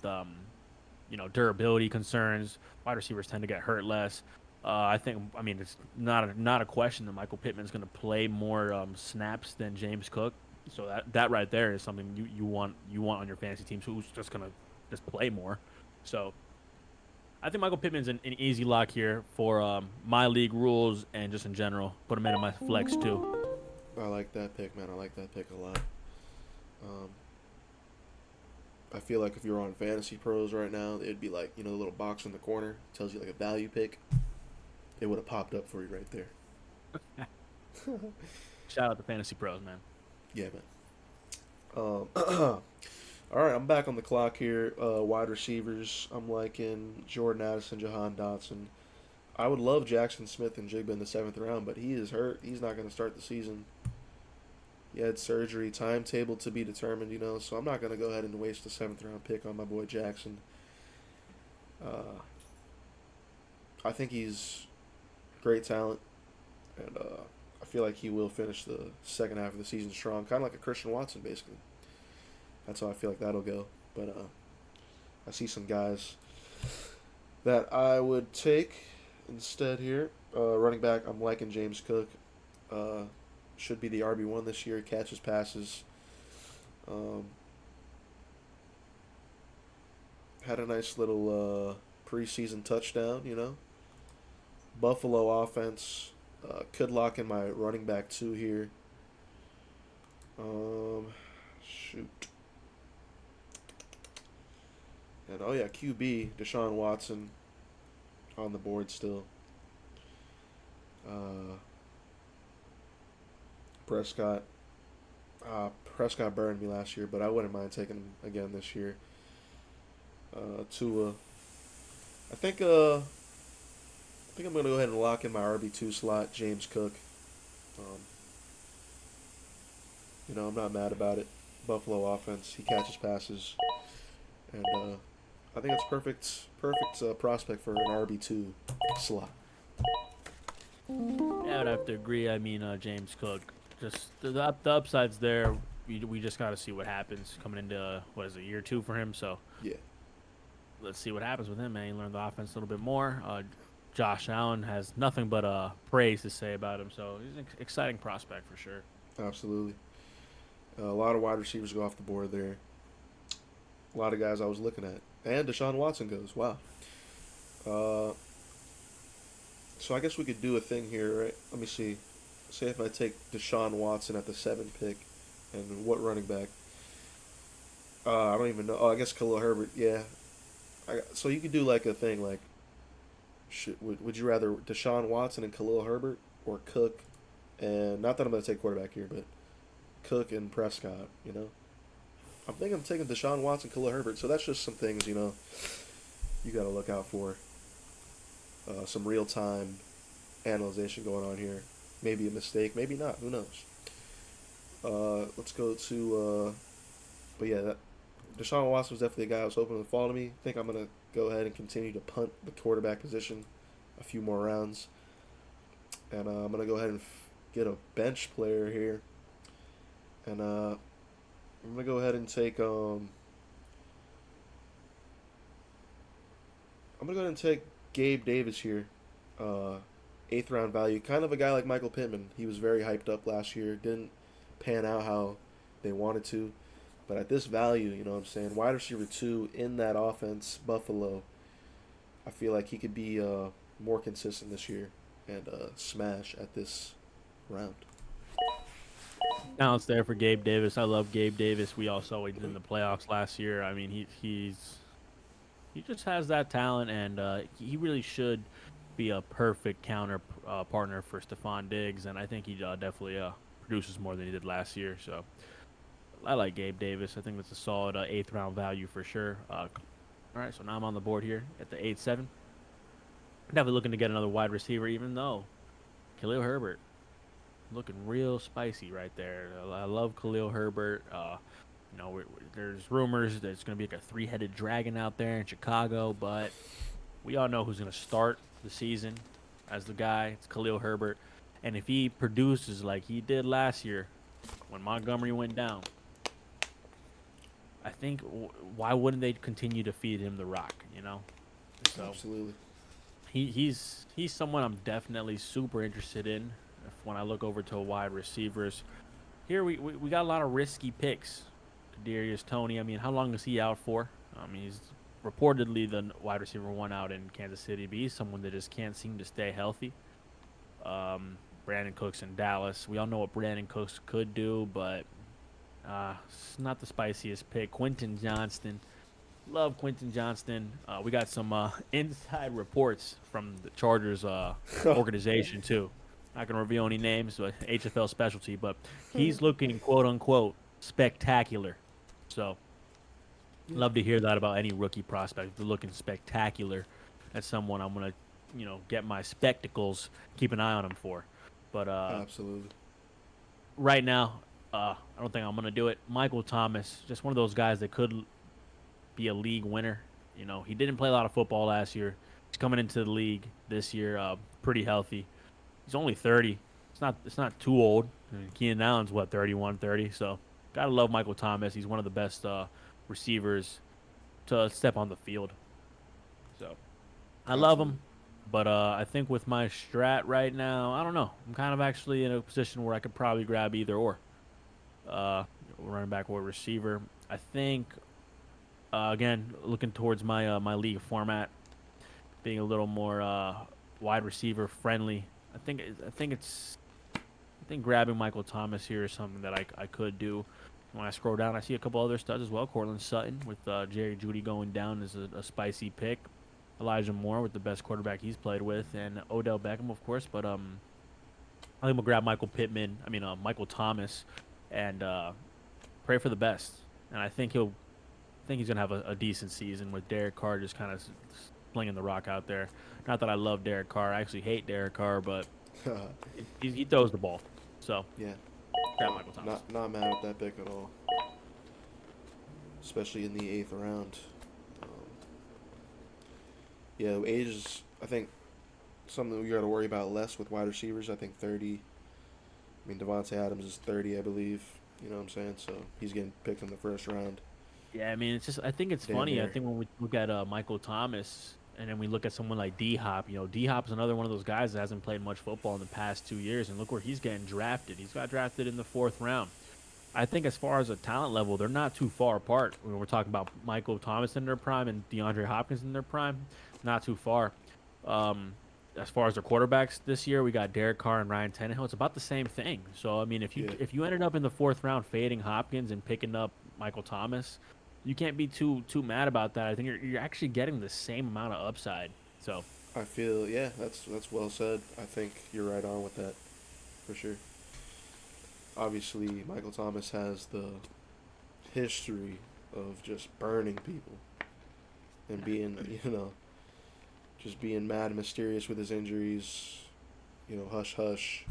durability concerns. Wide receivers tend to get hurt less. I mean it's not a question that Michael Pittman's going to play more snaps than James Cook. So that right there is something you want on your fantasy teams, who's just going to just play more. So I think Michael Pittman's an easy lock here for my league rules and just in general. Put him in my flex too. I like that pick, man. I like that pick a lot. Um, I feel like if you're on Fantasy Pros right now, it'd be like, the little box in the corner tells you like a value pick. It would have popped up for you right there. Shout out to Fantasy Pros, man. Yeah, man. All right, I'm back on the clock here. Wide receivers, I'm liking Jordan Addison, Jahan Dotson. I would love Jackson Smith and Jigba in the seventh round, but he is hurt. He's not going to start the season. He had surgery, timetable to be determined, so I'm not going to go ahead and waste a seventh round pick on my boy Jackson. I think he's great talent, and I feel like he will finish the second half of the season strong, kind of like a Christian Watson, basically. That's how I feel like that'll go. But I see some guys that I would take instead here. Running back, I'm liking James Cook. Should be the RB1 this year. Catches passes. Had a nice little preseason touchdown. Buffalo offense. Could lock in my running back 2 here. Shoot. And oh yeah, QB Deshaun Watson on the board still. Prescott. Prescott burned me last year, but I wouldn't mind taking him again this year. Tua. I think I'm gonna go ahead and lock in my RB2 slot, James Cook. I'm not mad about it. Buffalo offense, he catches passes, and I think it's perfect prospect for an RB2 slot. Yeah, I would have to agree. I mean, James Cook, just the upside's there. We just got to see what happens coming into year 2 for him. So Yeah, let's see what happens with him, man. He learned the offense a little bit more. Josh Allen has nothing but praise to say about him, so he's an exciting prospect for sure. absolutely. A lot of wide receivers go off the board there. A lot of guys I was looking at, and Deshaun Watson goes. Wow. So I guess we could do a thing here, right? Let me see. Say if I take Deshaun Watson at the 7 pick, and what running back? I don't even know. Oh, I guess Khalil Herbert. Yeah. So you could do like a thing like, would you rather Deshaun Watson and Khalil Herbert or Cook and not that I'm gonna take quarterback here, but Cook and Prescott. I'm thinking I'm taking Deshaun Watson, Khalil Herbert. So that's just some things you got to look out for. Some real time analyzation going on here. Maybe a mistake, maybe not. Who knows? Let's go to. But yeah, Deshaun Watson was definitely a guy I was hoping would fall to me. I think I'm gonna go ahead and continue to punt the quarterback position a few more rounds, and I'm gonna go ahead and get a bench player here, and I'm gonna go ahead and take I'm gonna go ahead and take Gabe Davis here, uh, 8th round value. Kind of a guy like Michael Pittman. He was very hyped up last year. Didn't pan out how they wanted to, but at this value, you know what I'm saying, wide receiver 2 in that offense, Buffalo. I feel like he could be more consistent this year and smash at this round. Talent's there for Gabe Davis. I love Gabe Davis. We all saw what he did in the playoffs last year. I mean, he just has that talent, and he really should be a perfect counter partner for Stephon Diggs. And I think he definitely produces more than he did last year. So I like Gabe Davis. I think that's a solid 8th round value for sure. All right, so now I'm on the board here at the 8-7. Definitely looking to get another wide receiver, even though Khalil Herbert looking real spicy right there. I love Khalil Herbert. There's rumors that it's going to be like a three-headed dragon out there in Chicago, but we all know who's going to start the season as the guy. It's Khalil Herbert. And if he produces like he did last year when Montgomery went down, I think why wouldn't they continue to feed him the rock, you know? So Absolutely. he's someone I'm definitely super interested in when I look over to wide receivers. Here we got a lot of risky picks. Kadarius Toney. I mean, how long is he out for? I mean, he's reportedly the wide receiver 1 out in Kansas City, but he's someone that just can't seem to stay healthy. Brandon Cooks in Dallas. We all know what Brandon Cooks could do, but it's not the spiciest pick. Quentin Johnston. Love Quentin Johnston. We got some inside reports from the Chargers organization, too. Not going to reveal any names, but HFL specialty, but he's looking, quote unquote, spectacular. So, Yeah. love to hear that about any rookie prospect. If they're looking spectacular, that's someone I'm going to, get my spectacles, keep an eye on him for. But Absolutely. right now, I don't think I'm going to do it. Michael Thomas, just one of those guys that could be a league winner. He didn't play a lot of football last year. He's coming into the league this year pretty healthy. He's only 30. It's not too old. I mean, Keenan Allen's what 31, 30. So gotta love Michael Thomas. He's one of the best receivers to step on the field. So I love Absolutely. him, but I think with my strat right now, I don't know. I'm kind of actually in a position where I could probably grab either or. Uh, Running back or receiver. I think again looking towards my league format, being a little more wide receiver friendly. I think grabbing Michael Thomas here is something that I could do. When I scroll down, I see a couple other studs as well. Cortland Sutton with Jerry Jeudy going down is a spicy pick. Elijah Moore with the best quarterback he's played with, and Odell Beckham, of course. But I think we'll grab Michael Thomas, and pray for the best. And I think he's gonna have a decent season with Derek Carr just kind of slinging the rock out there. Not that I love Derek Carr. I actually hate Derek Carr, but he throws the ball. So Yeah. grab Michael Thomas. Not mad at that pick at all, especially in the 8th round. Um, yeah, age is I think something we got to worry about less with wide receivers. I think 30. I mean, Devontae Adams is 30, I believe. You know what I'm saying? So he's getting picked in the first round. Yeah, I mean, I think it's Damn funny. I near. think when we look at Michael Thomas and then we look at someone like D Hop, D Hop is another one of those guys that hasn't played much football in the past 2 years. And look where he's getting drafted. He's got drafted in the 4th round. I think as far as a talent level, they're not too far apart. When we're talking about Michael Thomas in their prime and DeAndre Hopkins in their prime, not too far. Um, as far as the quarterbacks this year, we got Derek Carr and Ryan Tannehill. It's about the same thing. So I mean, Yeah, if you ended up in the fourth round fading Hopkins and picking up Michael Thomas, you can't be too mad about that. I think you're actually getting the same amount of upside. So I feel yeah, that's well said. I think you're right on with that for sure. Obviously, Michael Thomas has the history of just burning people and being just being mad and mysterious with his injuries. Hush hush.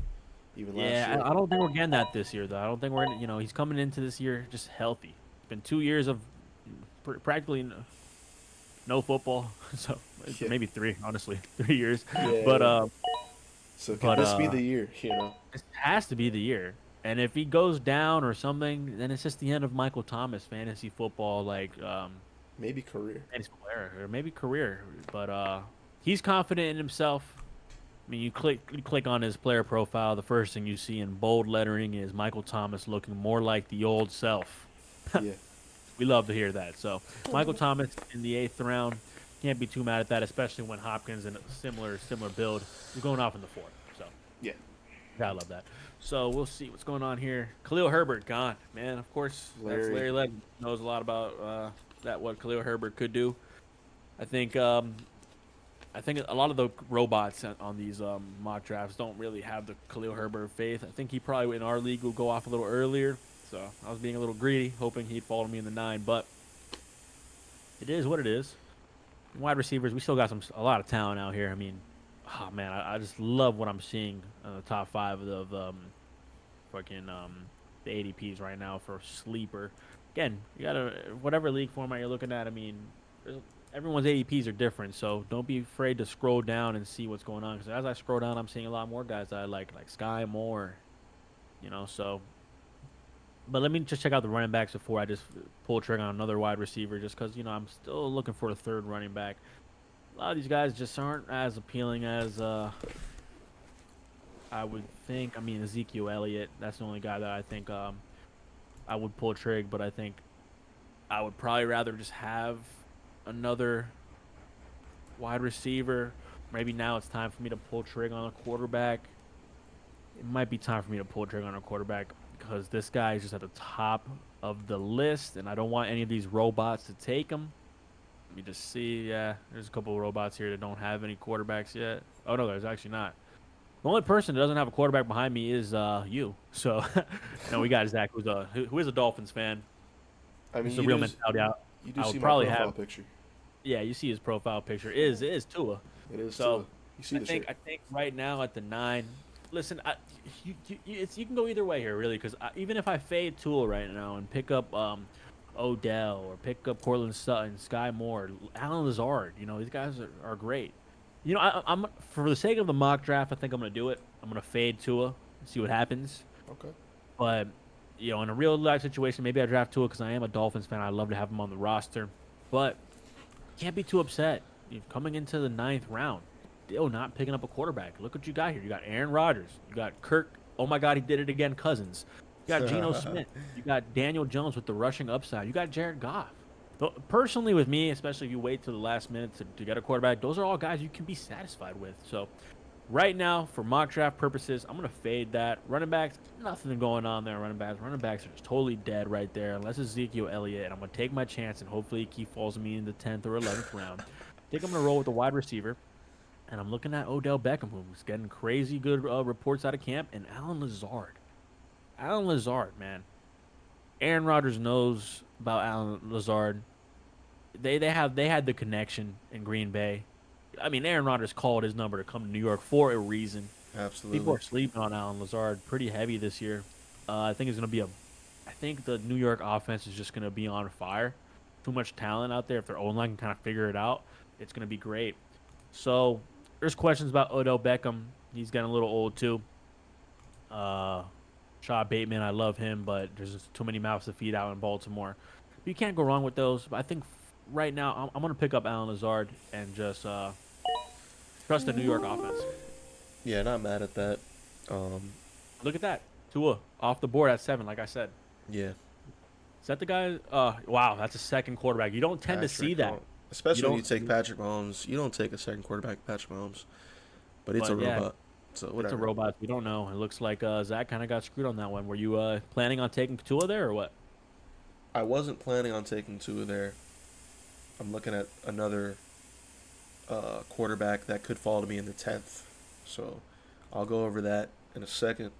Even last yeah, year. I don't think we're getting that this year though. I don't think we're in, he's coming into this year just healthy. It's been 2 years of practically no football, so Yeah, maybe three, honestly, 3 years. yeah, But yeah. So could but this be the year? it has to be the year. And if he goes down or something, then it's just the end of Michael Thomas fantasy football, like Maybe career. fantasy football era, or maybe career. But he's confident in himself. I mean, you click on his player profile. The first thing you see in bold lettering is Michael Thomas looking more like the old self. Yeah, We love to hear that. So Michael Thomas in the eighth round, can't be too mad at that, especially when Hopkins in a similar build is going off in the fourth. So yeah. gotta love that. So we'll see what's going on here. Khalil Herbert gone, man. Of course, that's Larry. Larry Legend knows a lot about that what Khalil Herbert could do. I think I think a lot of the robots on these mock drafts don't really have the Khalil Herbert faith. I think he probably in our league will go off a little earlier. So I was being a little greedy, hoping he'd follow me in the 9, but it is what it is. Wide receivers, we still got a lot of talent out here. I mean, oh man, I just love what I'm seeing in the top 5 of fucking the ADPs right now for sleeper. Again, you gotta whatever league format you're looking at. I mean, everyone's ADPs are different, so don't be afraid to scroll down and see what's going on. Because as I scroll down, I'm seeing a lot more guys that I like Sky Moore. So. But let me just check out the running backs before I just pull trigger on another wide receiver, just because I'm still looking for a third running back. A lot of these guys just aren't as appealing as I would think. I mean, Ezekiel Elliott, that's the only guy that I think I would pull trig, but I think I would probably rather just have another wide receiver. Maybe now it's time for me to pull trig on a quarterback. It might be time for me to pull trigger on a quarterback because this guy is just at the top of the list, and I don't want any of these robots to take him. Let me just see. Yeah, there's a couple of robots here that don't have any quarterbacks yet. Oh no, there's actually not. The only person that doesn't have a quarterback behind me is you. So, no, we got Zach, who is a Dolphins fan. I This mean, is a real mentality. you do I see would my probably profile have. picture. Yeah, you see his profile picture. Is Tua. It is too. So You see the shirt. I think right now at the 9. Listen, you can go either way here, really, because even if I fade Tua right now and pick up Odell or pick up Cortland Sutton, Sky Moore, Alan Lazard, these guys are great. I'm for the sake of the mock draft, I think I'm gonna do it. I'm gonna fade Tua, see what happens. Okay. But in a real life situation, maybe I draft Tua because I am a Dolphins fan. I'd love to have him on the roster, but can't be too upset. Coming into the 9th round, still not picking up a quarterback. Look what you got here. You got Aaron Rodgers. You got Kirk. Oh my God, he did it again. Cousins. You got Geno Smith. You got Daniel Jones with the rushing upside. You got Jared Goff. Personally, with me, especially if you wait to the last minute to get a quarterback, those are all guys you can be satisfied with. So, right now, for mock draft purposes, I'm gonna fade that. Running backs, nothing going on there. Running backs are just totally dead right there, unless it's Ezekiel Elliott. And I'm gonna take my chance, and hopefully he falls me in the 10th or 11th round. I think I'm gonna roll with the wide receiver. And I'm looking at Odell Beckham, who's getting crazy good reports out of camp, and Alan Lazard. Alan Lazard, man. Aaron Rodgers knows about Alan Lazard. They had the connection in Green Bay. I mean, Aaron Rodgers called his number to come to New York for a reason. People Absolutely. are sleeping on Alan Lazard pretty heavy this year. I think it's gonna be I think the New York offense is just gonna be on fire. Too much talent out there. If their O-line can kind of figure it out, it's gonna be great. So there's questions about Odell Beckham. He's getting a little old too. Shaw Bateman, I love him, but there's just too many mouths to feed out in Baltimore. You can't go wrong with those. But I think right now I'm going to pick up Alan Lazard and just trust the New York offense. Yeah, not mad at that. Um, Look at that. Tua off the board at 7, like I said. yeah. Is that the guy? Wow, that's a second quarterback. You don't tend to see that. Especially when you don't. take Patrick Mahomes. You don't take a second quarterback, Patrick Mahomes. but it's a But yeah, robot. So it's a whatever. robot. We don't know. It looks like Zach kind of got screwed on that one. Were you planning on taking Tua there or what? I wasn't planning on taking Tua there. I'm looking at another quarterback that could fall to me in the 10th. So I'll go over that in a second.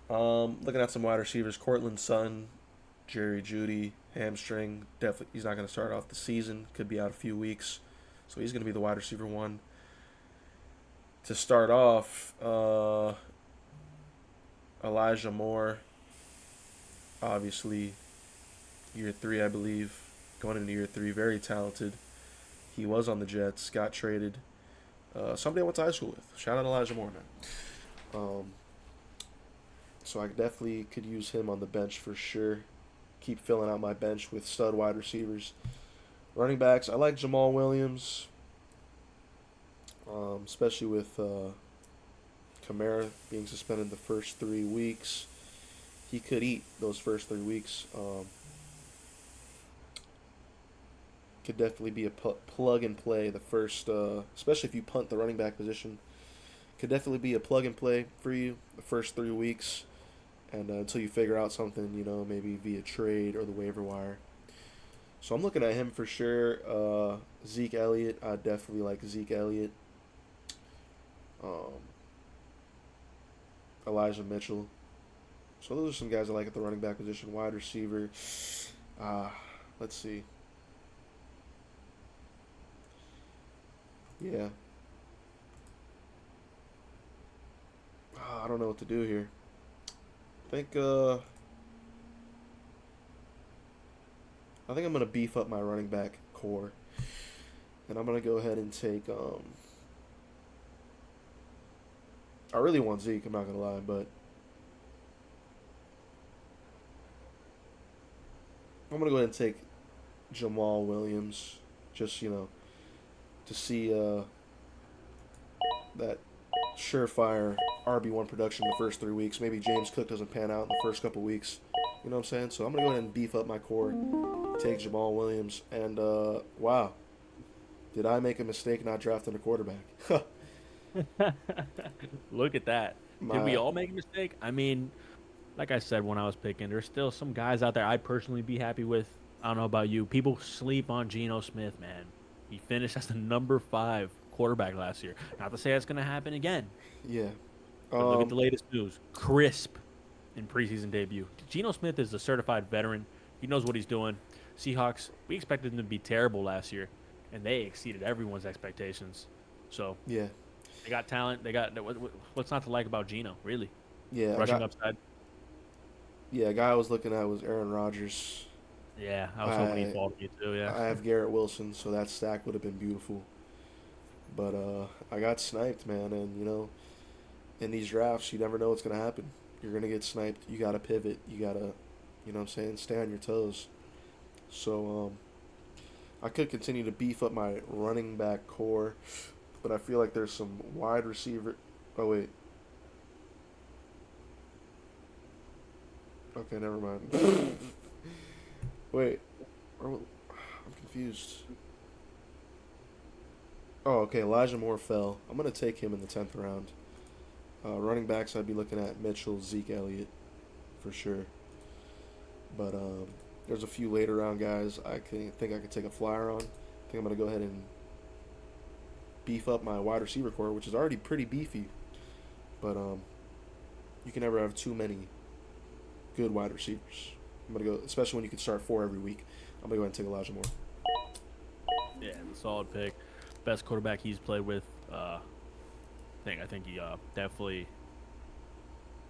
Looking at some wide receivers, Cortland Sutton, Jerry Judy, hamstring. Definitely, he's not going to start off the season. Could be out a few weeks. So he's going to be the wide receiver one. To start off, Elijah Moore, obviously, year three, I believe. Going into year three, very talented. He was on the Jets, got traded. Somebody I went to high school with. Shout out Elijah Moore, man. So I definitely could use him on the bench for sure. Keep filling out my bench with stud wide receivers. Running backs, I like Jamal Williams, especially with Kamara being suspended the first 3 weeks. He could eat those first 3 weeks. Could definitely be a plug and play the first, especially if you punt the running back position. Could definitely be a plug and play for you the first 3 weeks, and until you figure out something, maybe via trade or the waiver wire. So I'm looking at him for sure. Zeke Elliott, I definitely like Zeke Elliott. Um, Elijah Mitchell. So those are some guys I like at the running back position. Wide receiver. Let's see. Yeah. I don't know what to do here. I think I'm gonna beef up my running back core, and I'm gonna go ahead and take. I really want Zeke. I'm not gonna lie, but I'm gonna go ahead and take Jamal Williams. Just to see that surefire RB1 production the first 3 weeks. Maybe James Cook doesn't pan out in the first couple weeks. You know what I'm saying? So I'm going to go ahead and beef up my core, take Jamal Williams, and wow, did I make a mistake not drafting a quarterback? Look at that. Did we my all make a mistake? I mean, like I said when I was picking, there's still some guys out there I'd personally be happy with. I don't know about you. People sleep on Geno Smith, man. He finished as the number 5 quarterback last year. Not to say that's going to happen again, yeah. but look at Um the latest news. Crisp in preseason debut. Geno Smith is a certified veteran. He knows what he's doing. Seahawks, we expected them to be terrible last year, and they exceeded everyone's expectations. So yeah. they got talent. They got what's not to like about Geno, really? Yeah, Rushing upside. a guy I was looking at was Aaron Rodgers. Yeah, I was hoping he'd I fall to you too. Yeah. I have Garrett Wilson, so that stack would have been beautiful. But I got sniped, man, and in these drafts, you never know what's gonna happen. You're gonna get sniped. You gotta pivot. You gotta, what I'm saying, stay on your toes. So I could continue to beef up my running back core, but I feel like there's some wide receiver. Oh wait. Okay, never mind. Wait, I'm confused. Oh, okay. Elijah Moore fell. I'm gonna take him in the 10th round. Running backs, I'd be looking at Mitchell, Zeke Elliott, for sure. But there's a few later round guys think I could take a flyer on. I think I'm gonna go ahead and beef up my wide receiver core, which is already pretty beefy. But you can never have too many good wide receivers. I'm gonna go, especially when you can start 4 every week. I'm gonna go ahead and take Elijah Moore. Yeah, it's a solid pick. Best quarterback he's played with. I think he definitely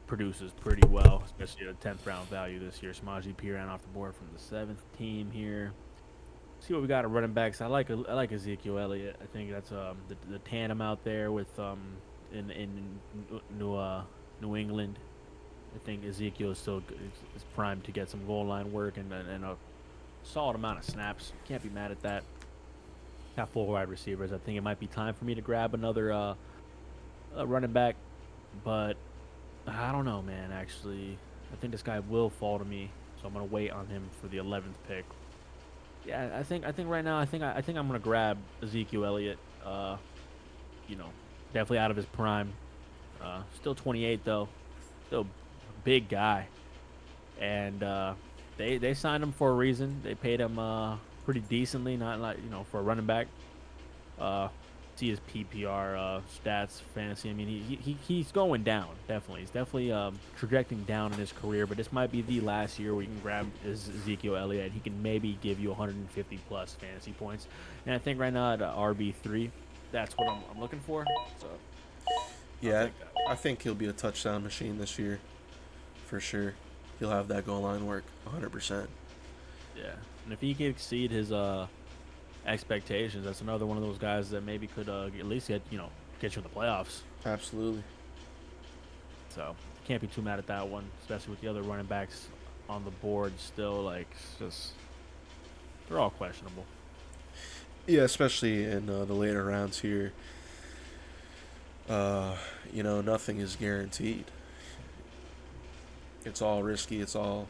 produces pretty well, especially at a 10th round value this year. Samaje Perine off the board from the 7th team here. See what we got at running backs. I like Ezekiel Elliott. I think that's the tandem out there with in New England. I think Ezekiel is still is primed to get some goal line work and a solid amount of snaps. Can't be mad at that. Got 4 wide receivers. I think it might be time for me to grab another running back, but I don't know, man. Actually, I think this guy will fall to me, so I'm gonna wait on him for the 11th pick. Yeah, I think right now, I think I'm gonna grab Ezekiel Elliott. Definitely out of his prime. Still 28 though. Still a big guy. And they signed him for a reason. They paid him pretty decently, not like for a running back. Uh, See his PPR stats, fantasy. I mean, he's going down. Definitely, he's definitely trajecting down in his career. But this might be the last year where you can grab Ezekiel Elliott. He can maybe give you 150 plus fantasy points. And I think right now at RB3, that's what I'm looking for. So Yeah, I think he'll be a touchdown machine this year, for sure. He'll have that goal line work 100%. yeah, and if he can exceed his expectations, that's another one of those guys that maybe could at least get you in the playoffs. Absolutely. So can't be too mad at that one, especially with the other running backs on the board still. Like, it's just they're all questionable. Yeah, especially in the later rounds here. Nothing is guaranteed. It's all risky. It's all.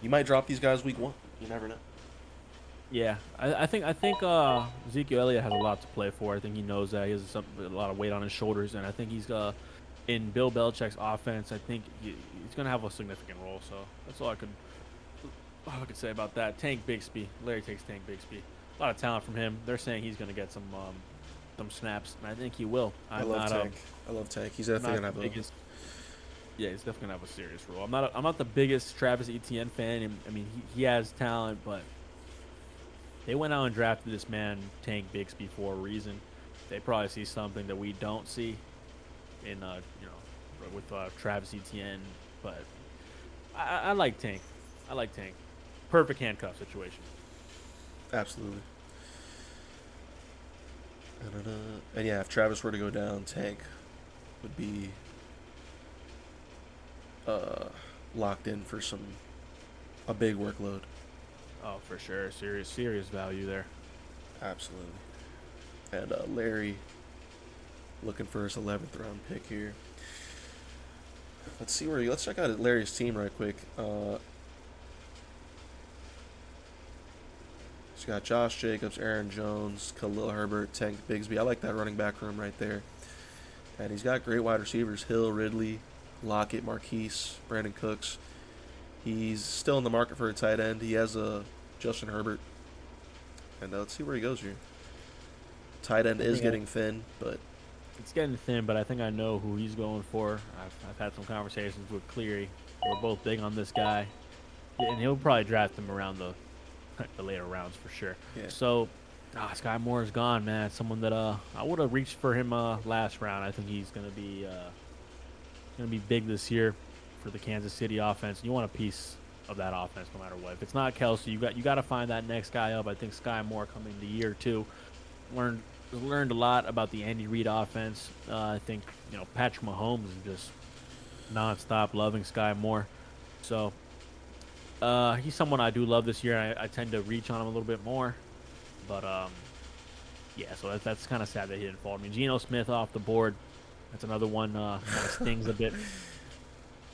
You might drop these guys week 1. You never know. Yeah, I think Ezekiel Elliott has a lot to play for. I think he knows that he has a lot of weight on his shoulders, and I think he's in Bill Belichick's offense. I think he's gonna have a significant role. So that's all I could say about that. Tank Bigsby, Larry takes Tank Bigsby. A lot of talent from him. They're saying he's gonna get some snaps, and I think he will. I love Tank. He's definitely gonna have biggest, yeah, he's definitely gonna have a serious role. I'm not the biggest Travis Etienne fan. I mean, he has talent, but they went out and drafted this man, Tank Bigsby, for a reason. They probably see something that we don't see in, with Travis Etienne. But I like Tank. Perfect handcuff situation. Absolutely. And yeah, if Travis were to go down, Tank would be locked in for a big workload. Oh, for sure. Serious value there. Absolutely. And Larry looking for his 11th round pick here. Let's check out Larry's team right quick. He's got Josh Jacobs, Aaron Jones, Khalil Herbert, Tank Bigsby. I like that running back room right there. And he's got great wide receivers: Hill, Ridley, Lockett, Marquise, Brandon Cooks. He's still in the market for a tight end. He has Justin Herbert. And let's see where he goes here. Tight end is getting thin, but it's getting thin. But I think I know who he's going for. I've had some conversations with Cleary. We're both big on this guy, and he'll probably draft him around the later rounds for sure. Yeah. So, Sky Moore is gone, man. Someone that I would have reached for him last round. I think he's gonna be big this year for the Kansas City offense. You want a piece of that offense no matter what. If it's not Kelsey, you got to find that next guy up. I think Sky Moore coming to year 2 learned a lot about the Andy Reid offense. I think Patrick Mahomes is just nonstop loving Sky Moore. So he's someone I do love this year. I tend to reach on him a little bit more, but yeah. So that's kind of sad that he didn't fall to me. Geno Smith off the board. That's another one kind of stings a bit.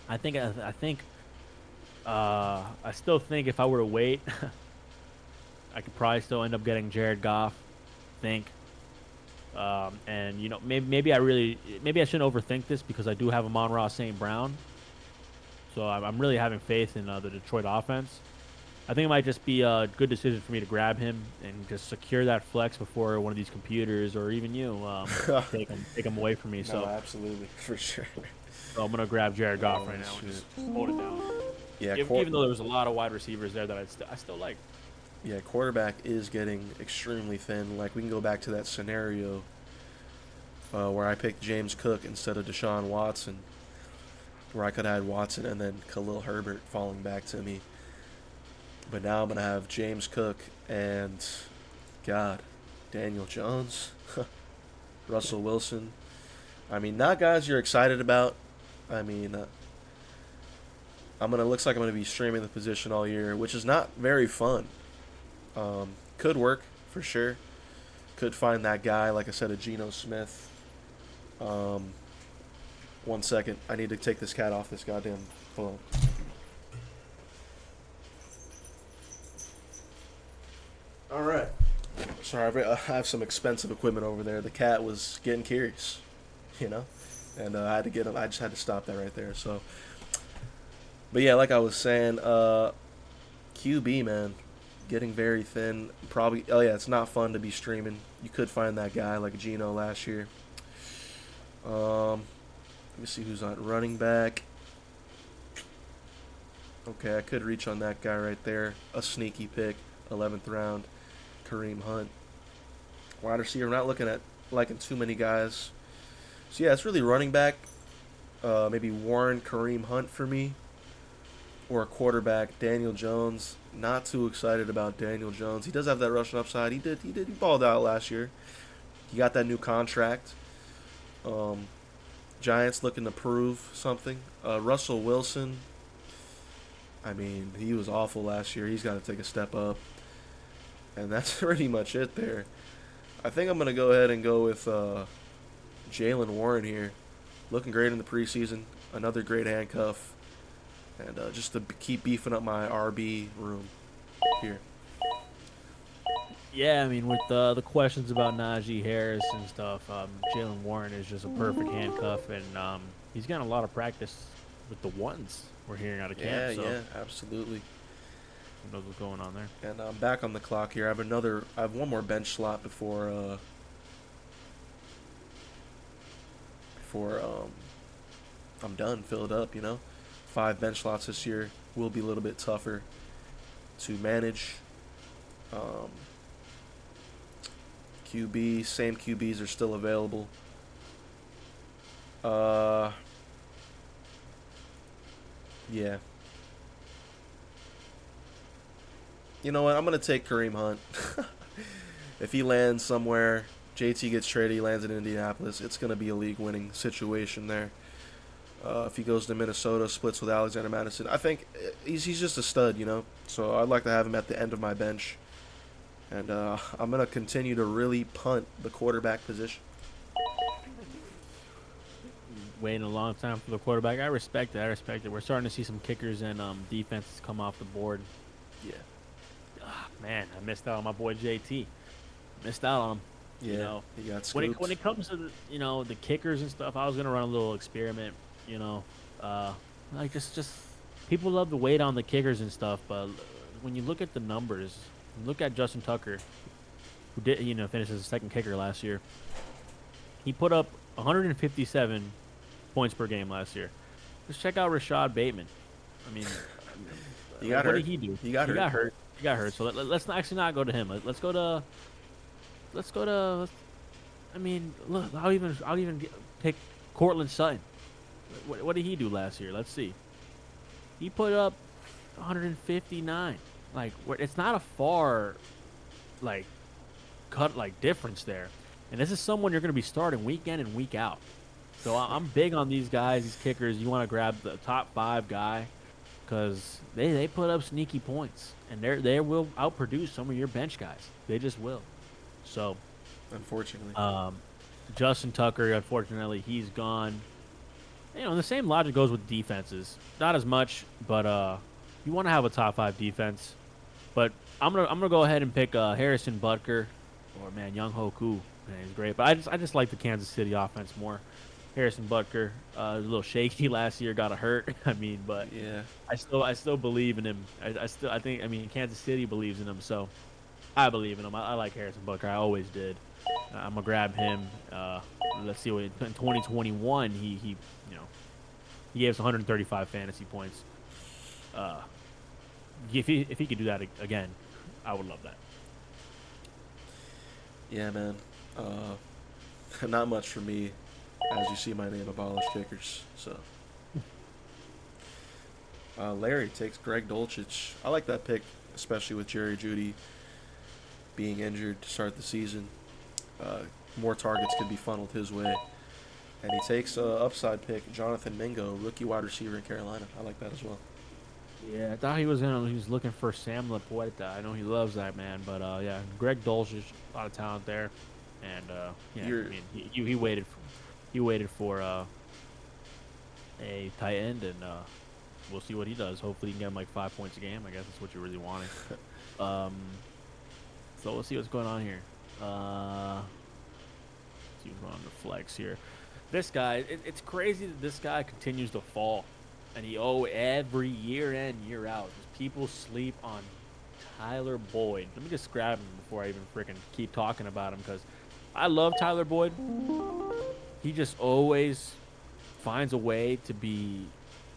I still think if I were to wait, I could probably still end up getting Jared Goff. And maybe I shouldn't overthink this because I do have Amon-Ra St. Brown. So I'm really having faith in the Detroit offense. I think it might just be a good decision for me to grab him and just secure that flex before one of these computers or even you take him away from me. No, So absolutely, for sure. So I'm gonna grab Jared Goff right now and just hold it down. Yeah, even though there was a lot of wide receivers there that I still like. Yeah, quarterback is getting extremely thin. Like, we can go back to that scenario where I picked James Cook instead of Deshaun Watson, where I could have had Watson and then Khalil Herbert falling back to me. But now I'm going to have James Cook and, Daniel Jones, Russell Wilson. I mean, not guys you're excited about. I mean, looks like I'm going to be streaming the position all year, which is not very fun. Could work, for sure. Could find that guy, like I said, a Geno Smith. 1 second. I need to take this cat off this goddamn phone. All right. Sorry, I have some expensive equipment over there. The cat was getting curious, you know, and I had to get him. I just had to stop that right there. So, but yeah, like I was saying, QB man, getting very thin. Probably. Oh yeah, it's not fun to be streaming. You could find that guy like Gino last year. Let me see who's on running back. Okay, I could reach on that guy right there. A sneaky pick, 11th round, Kareem Hunt. Wide receiver, I'm not looking at liking too many guys. So yeah, it's really running back. Maybe Warren, Kareem Hunt for me, or a quarterback, Daniel Jones. Not too excited about Daniel Jones. He does have that rushing upside. He balled out last year. He got that new contract. Um, Giants looking to prove something. Russell Wilson. I mean, he was awful last year. He's got to take a step up. And that's pretty much it there. I think I'm going to go ahead and go with Jalen Warren here. Looking great in the preseason. Another great handcuff. And just to keep beefing up my RB room here. Yeah, I mean, with the questions about Najee Harris and stuff, Jalen Warren is just a perfect handcuff, and he's gotten a lot of practice with the ones we're hearing out of camp. So Yeah, absolutely. who knows what's going on there? And I'm back on the clock here. I have one more bench slot before I'm done, filled up. 5 bench slots this year will be a little bit tougher to manage. QB, same QBs are still available. Yeah. You know what? I'm gonna take Kareem Hunt. If he lands somewhere, JT gets traded, he lands in Indianapolis. It's gonna be a league-winning situation there. If he goes to Minnesota, splits with Alexander Madison, I think he's just a stud. So I'd like to have him at the end of my bench. And I'm going to continue to really punt the quarterback position. Waiting a long time for the quarterback. I respect it. We're starting to see some kickers and defenses come off the board. Yeah. Man, I missed out on my boy JT. Missed out on him. Yeah, he got scooped. When it comes to the kickers and stuff, I was gonna run a little experiment. Like just people love to wait on the kickers and stuff, but when you look at the numbers, look at Justin Tucker, who did finish as a second kicker last year. He put up 157 points per game last year. Just check out Rashad Bateman. I mean, what did he do? He got hurt. He got hurt. So let's not go to him. Let's go to. I mean, look, I'll even pick Cortland Sutton. What did he do last year? Let's see. He put up 159. Like, it's not a far, difference there. And this is someone you're going to be starting week in and week out. So I'm big on these guys, these kickers. You want to grab the top 5 guy because they put up sneaky points. And they will outproduce some of your bench guys. They just will. So, unfortunately. Justin Tucker, unfortunately, he's gone. The same logic goes with defenses. Not as much, but you want to have a top 5 defense. But I'm gonna go ahead and pick Harrison Butker, or Young Ho Koo. Man, he's great. But I just like the Kansas City offense more. Harrison Butker was a little shaky last year, got hurt. But yeah, I still believe in him. I think Kansas City believes in him, so I believe in him. I like Harrison Butker. I always did. I'm gonna grab him. Let's see what in 2021 he gave us 135 fantasy points. If he could do that again, I would love that. Yeah, man. Not much for me, as you see my name, Abolish Kickers. So, Larry takes Greg Dulcich. I like that pick, especially with Jerry Jeudy being injured to start the season. More targets could be funneled his way. And he takes upside pick, Jonathan Mingo, rookie wide receiver in Carolina. I like that as well. Yeah, I thought he was looking for Sam Laporta. I know he loves that man, but yeah, Greg Dulcich, a lot of talent there, and he waited for a tight end, and we'll see what he does. Hopefully, he can get him like 5 points a game. I guess that's what you're really wanting. So we'll see what's going on here. See who's on the flex here. This guy, it's crazy that this guy continues to fall, and every year in year out. Just people sleep on Tyler Boyd. Let me just grab him before I even freaking keep talking about him because I love Tyler Boyd. He just always finds a way to be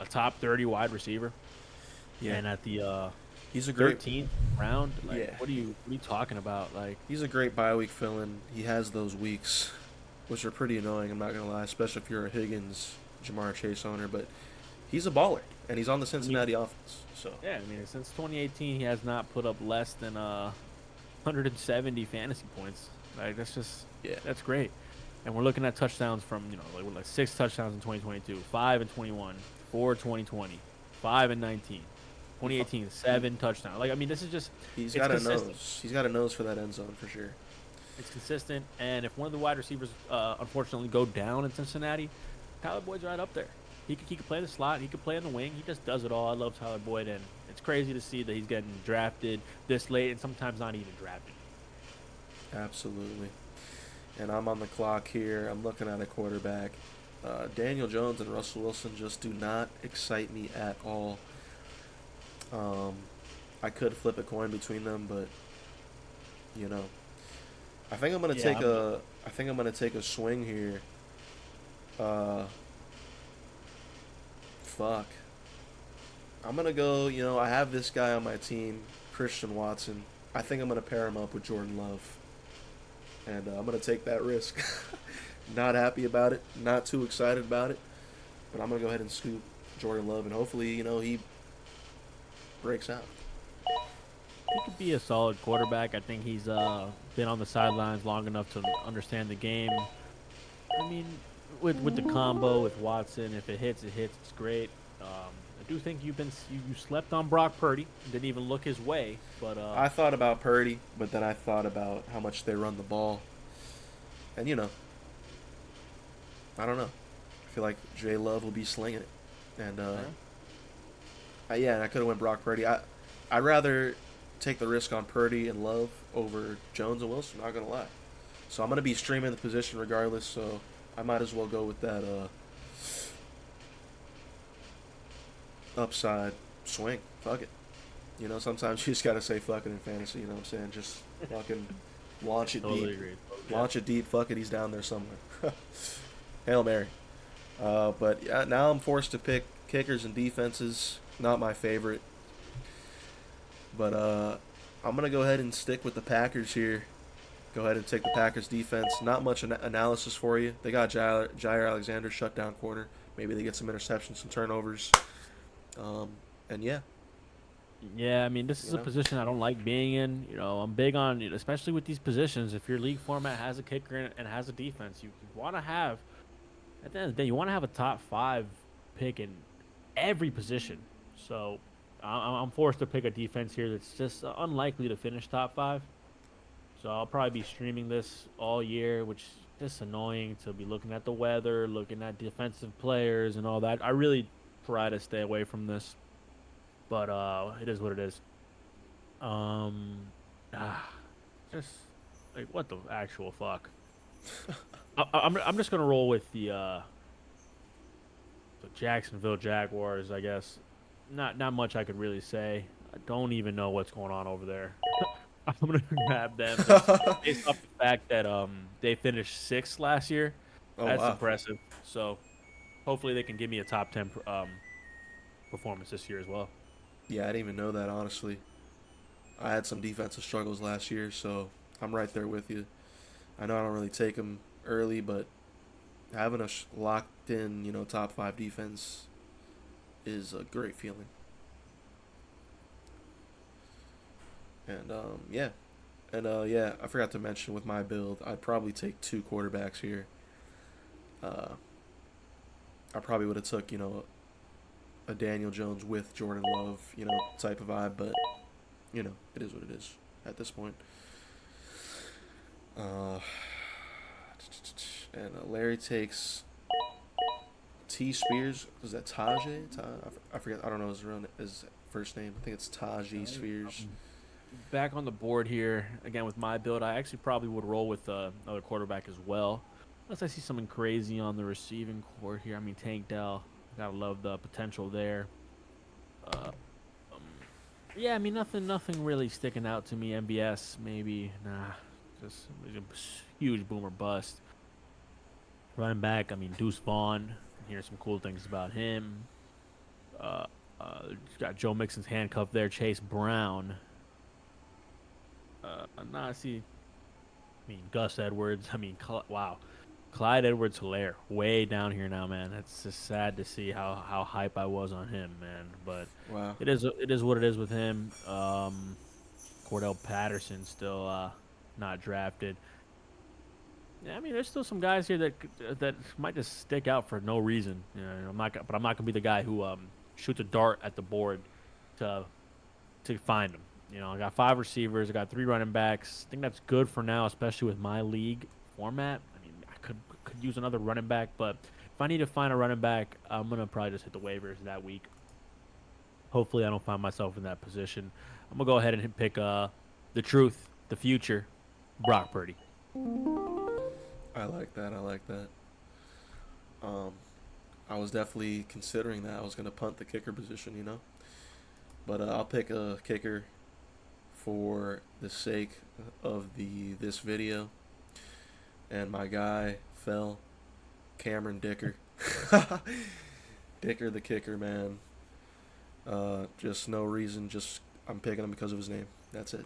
a top 30 wide receiver. Yeah, And at the he's a great 13th round, like yeah. what are you talking about? Like He's a great bye week fill-in. He has those weeks, which are pretty annoying. I'm not gonna lie, especially if you're a Higgins, Jamar Chase owner. But he's a baller, and he's on the I mean, Cincinnati offense. So yeah, I mean since 2018 he has not put up less than 170 fantasy points. Like yeah, that's great. And we're looking at touchdowns from, like 6 touchdowns in 2022, 5 in 21, 4 in 2020, 5 in 19. he, fu- 2018, he 7 touchdowns. Like I mean, this is just he's it's got a consistent. nose. He's got a nose for that end zone for sure. It's consistent, and if one of the wide receivers unfortunately go down in Cincinnati, Tyler Boyd's right up there. He could play the slot, he could play in the wing. He just does it all. I love Tyler Boyd, and it's crazy to see that he's getting drafted this late and sometimes not even drafted. Absolutely. And I'm on the clock here. I'm looking at a quarterback. Daniel Jones and Russell Wilson just do not excite me at all. Um, I could flip a coin between them, but you know, I think I'm gonna Yeah, take a. I think I'm gonna take a swing here. Uh, fuck. I'm gonna go. I have this guy on my team, Christian Watson. I think I'm gonna pair him up with Jordan Love, and I'm gonna take that risk. Not happy about it. Not too excited about it, but I'm gonna go ahead and scoop Jordan Love, and hopefully, he breaks out. he could be a solid quarterback. I think he's been on the sidelines long enough to understand the game. I mean, with the combo with Watson, if it hits, it hits. It's great. I do think you slept on Brock Purdy. Didn't even look his way, but I thought about Purdy, but then I thought about how much they run the ball, and I don't know. I feel like J Love will be slinging it, and and I could have went Brock Purdy. I'd rather take the risk on Purdy and Love over Jones and Wilson. Not gonna lie. So I'm gonna be streaming the position regardless. So I might as well go with that upside swing. Fuck it. Sometimes you just gotta say fuck it in fantasy. You know what I'm saying? Just fucking launch it totally deep. agree. Launch it deep. Fuck it. He's down there somewhere. Hail Mary. But yeah, now I'm forced to pick kickers and defenses. Not my favorite. But I'm gonna go ahead and stick with the Packers here. Go ahead and take the Packers defense. Not much analysis for you. They got Jair Alexander, shutdown corner. Maybe they get some interceptions, some turnovers. And yeah, Yeah, I mean, this is you a know, position I don't like being in. I'm big on, especially with these positions. If your league format has a kicker and has a defense, you want to have, at the end of the day, you want to have a top 5 pick in every position. So I'm forced to pick a defense here that's just unlikely to finish top 5. So I'll probably be streaming this all year, which is just annoying to be looking at the weather, looking at defensive players and all that. I really try to stay away from this, but it is what it is. Um, ah, just like what the actual fuck. I'm just gonna roll with the Jacksonville Jaguars, I guess. Not much I could really say. I don't even know what's going on over there. I'm gonna grab them just based off the fact that they finished 6th last year. oh That's wow, impressive. So hopefully they can give me a top 10 performance this year as well. yeah, I didn't even know that honestly. I had some defensive struggles last year, so I'm right there with you. I know I don't really take them early, but having a locked in, top 5 defense is a great feeling. And yeah, and yeah, I forgot to mention with my build, I'd probably take 2 quarterbacks here. Uh, I probably would have took a Daniel Jones with Jordan Love, type of vibe, but it is what it is at this point. Uh, and Larry takes T Spears. Is that Tajay? I forget. I don't know his first name. I think it's Tajay Spears. back on the board here again with my build. I actually probably would roll with another quarterback as well, unless I see something crazy on the receiving court here. I mean, Tank Dell, gotta love the potential there. Uh, um, yeah, I mean nothing really sticking out to me. MBS maybe, nah, just huge boomer bust. Running back, I mean Deuce Vaughn. Hear some cool things about him. Uh, got Joe Mixon's handcuff there. Chase Brown. Nah, see, I mean, Gus Edwards. I mean, wow. Clyde Edwards-Helaire, way down here now, man. It's just sad to see how hype I was on him, man. But Wow. it is what it is with him. Cordell Patterson still not drafted. Yeah, I mean, there's still some guys here that might just stick out for no reason. You know, but I'm not gonna be the guy who shoots a dart at the board to find them. You know, I got 5 receivers, I got 3 running backs. I think that's good for now, especially with my league format. I mean, I could use another running back, but if I need to find a running back, I'm gonna probably just hit the waivers that week. Hopefully, I don't find myself in that position. I'm gonna go ahead and pick the truth, the future, Brock Purdy. I like that. I like that. Um, I was definitely considering that. I was gonna punt the kicker position, but I'll pick a kicker for the sake of the this video. And my guy fell, Cameron Dicker. Dicker the kicker, man. Just no reason. Just I'm picking him because of his name. That's it.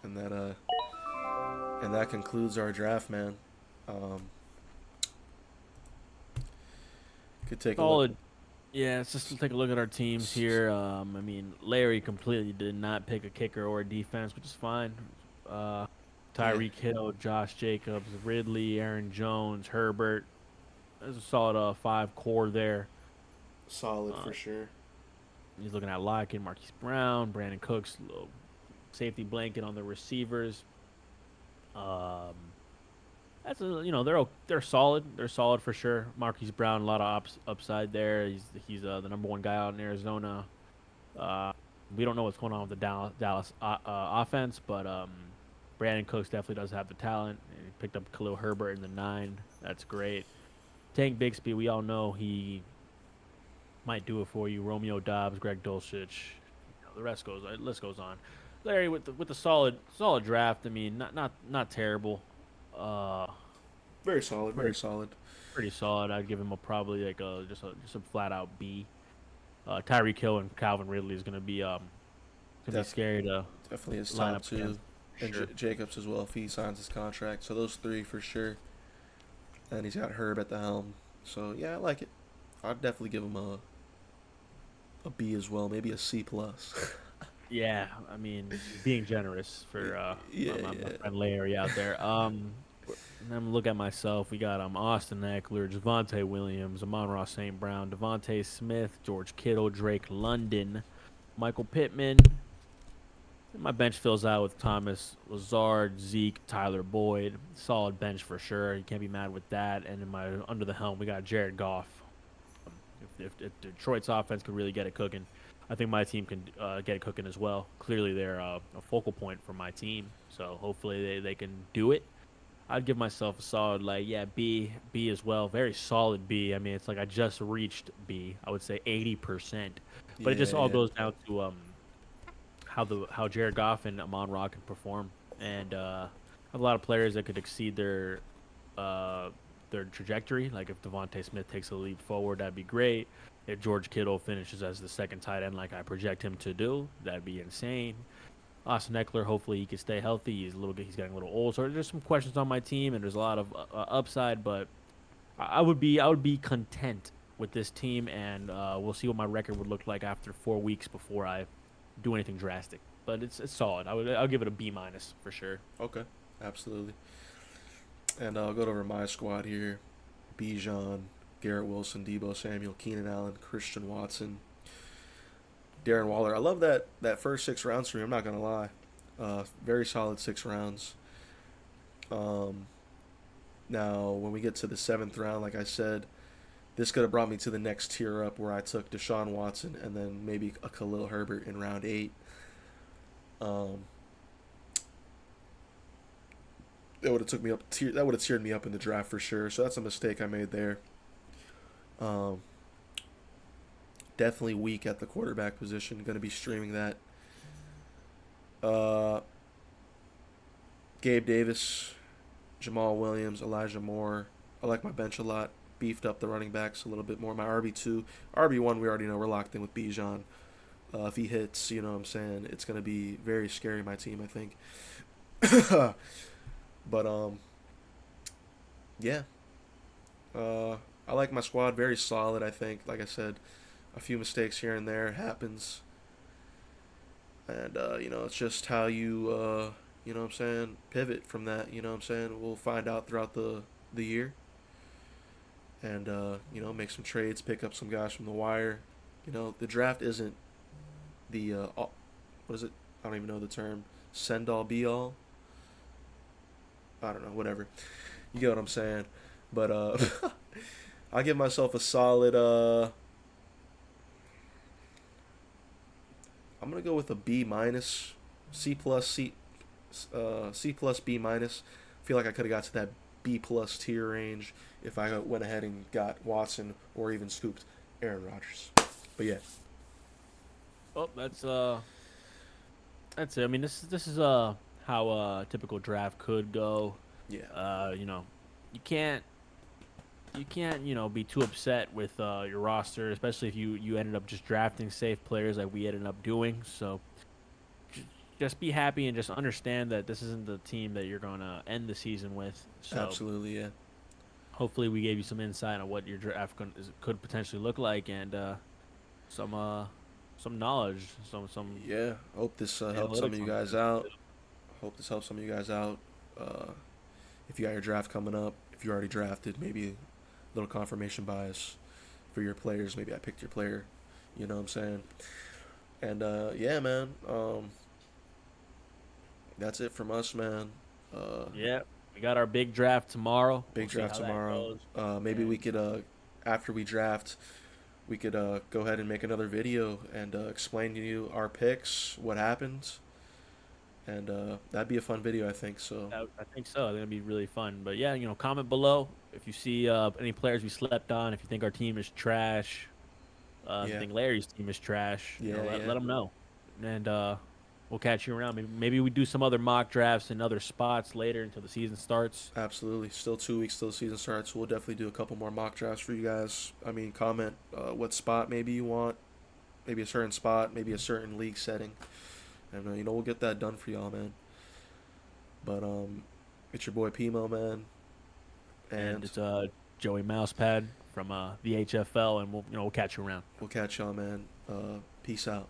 And that concludes our draft, man. Um, could take a look. Solid. Yeah, it's just to take a look at our teams here. I mean, Larry completely did not pick a kicker or a defense, which is fine. Uh, Yeah, Tyreek Hill, Josh Jacobs, Ridley, Aaron Jones, Herbert. There's a solid 5 core there. solid Uh, for sure. he's looking at Lockett, Marquise Brown, Brandon Cooks, little safety blanket on the receivers. Um, that's they're solid. They're solid for sure. Marquise Brown, a lot of upside there. He's the number 1 guy out in Arizona. Uh, we don't know what's going on with the Dallas offense, but Brandon Cooks definitely does have the talent. He picked up Khalil Herbert in the 9. That's great. Tank Bixby, we all know he might do it for you. Romeo Dobbs, Greg Dulcich, the list goes on. Larry with the solid draft. I mean, not terrible. Uh, Very solid. Very pretty solid. pretty solid. I'd give him probably like just a flat out B. Tyreek Hill and Calvin Ridley is gonna be Def- scary to Definitely his line top up two, against. For and sure. Jacobs as well if he signs his contract. So those three for sure. And he's got Herb at the helm. So yeah, I like it. I'd definitely give him a B as well, maybe a C plus. Yeah, I mean, being generous for Yeah, my yeah. friend Larry out there. And I'm look at myself. We got Austin Eckler, Javonte Williams, Amon-Ra St. Brown, Devontae Smith, George Kittle, Drake London, Michael Pittman. My bench fills out with Thomas Lazard, Zeke, Tyler Boyd. Solid bench for sure. You can't be mad with that. And in my under the helm, we got Jared Goff. If Detroit's offense could really get it cooking, I think my team can get it cooking as well. Clearly, they're a focal point for my team, so hopefully they can do it. I'd give myself a solid B as well. Very solid B. I mean, it's like I just reached B. I would say 80%, but it Yeah, just all yeah. goes down to how Jared Goff and Amon-Ra can perform, and I have a lot of players that could exceed uh, their trajectory. Like if Devontae Smith takes a leap forward, that'd be great. If George Kittle finishes as the second tight end, like I project him to do, that'd be insane. Austin Eckler, hopefully he can stay healthy. He's getting a little old. So there's some questions on my team, and there's a lot of upside. But I would be content with this team, and we'll see what my record would look like after 4 weeks before I do anything drastic. But it's solid. I'll give it a B minus for sure. Okay, absolutely. And I'll go over my squad here: Bijan, Garrett Wilson, Debo Samuel, Keenan Allen, Christian Watson, Darren Waller. I love that first 6 rounds for me. I'm not gonna lie, very solid 6 rounds. Um, Now when we get to the 7th round, like I said, this could have brought me to the next tier up where I took Deshaun Watson and then maybe a Khalil Herbert in round 8. Um, that would have took me up. That would have tiered me up in the draft for sure. So that's a mistake I made there. Um, Definitely weak at the quarterback position. Going to be streaming that. Uh, Gabe Davis, Jamal Williams, Elijah Moore. I like my bench a lot. Beefed up the running backs a little bit more. My RB2, RB1, we already know we're locked in with Bijan. If he hits, you know what I'm saying, it's going to be very scary, my team, I think. But, yeah. I like my squad. Very solid, I think. Like I said, a few mistakes here and there happens. And, it's just how you, you know what I'm saying, pivot from that, you know what I'm saying. We'll find out throughout the year. And, make some trades, pick up some guys from the wire. The draft isn't the, what is it? I don't even know the term. Send all, be all. I don't know, whatever. You get what I'm saying. But, I give myself a solid, I'm gonna go with a B minus, C plus, C plus B minus. I feel like I could have got to that B plus tier range if I went ahead and got Watson or even scooped Aaron Rodgers. But yeah, Oh, that's it. I mean, this is how a typical draft could go. yeah, You know, you can't be too upset with your roster, especially if you ended up just drafting safe players like we ended up doing. So just be happy and just understand that this isn't the team that you're gonna end the season with. So absolutely, yeah, hopefully we gave you some insight on what your draft could potentially look like, and some some knowledge, some yeah. Hope this helps some of analytics you on guys things. out. Hope this helps some of you guys out. Uh, if you got your draft coming up, if you already drafted, maybe a little confirmation bias for your players. Maybe I picked your player. You know what I'm saying? And yeah, man. That's it from us, man. Uh, Yeah, we got our big draft tomorrow. We'll Big see draft how that tomorrow. goes. Maybe we And could, after we draft, we could go ahead and make another video and explain to you our picks, what happened, and that'd be a fun video, I think. So I think so. It's gonna be really fun. But yeah, comment below if you see any players we slept on. If you think our team is trash, if you yeah, think Larry's team is trash, yeah, let yeah, them know, and we'll catch you around. Maybe we do some other mock drafts in other spots later until the season starts. absolutely. Still 2 weeks till the season starts. We'll definitely do a couple more mock drafts for you guys. I mean, comment what spot maybe you want, maybe a certain spot, maybe a certain league setting, and we'll get that done for y'all, man. But it's your boy Pimo, man, And and it's Joey Mousepad from the HFL, and we'll catch you around. we'll catch y'all, man. Peace out.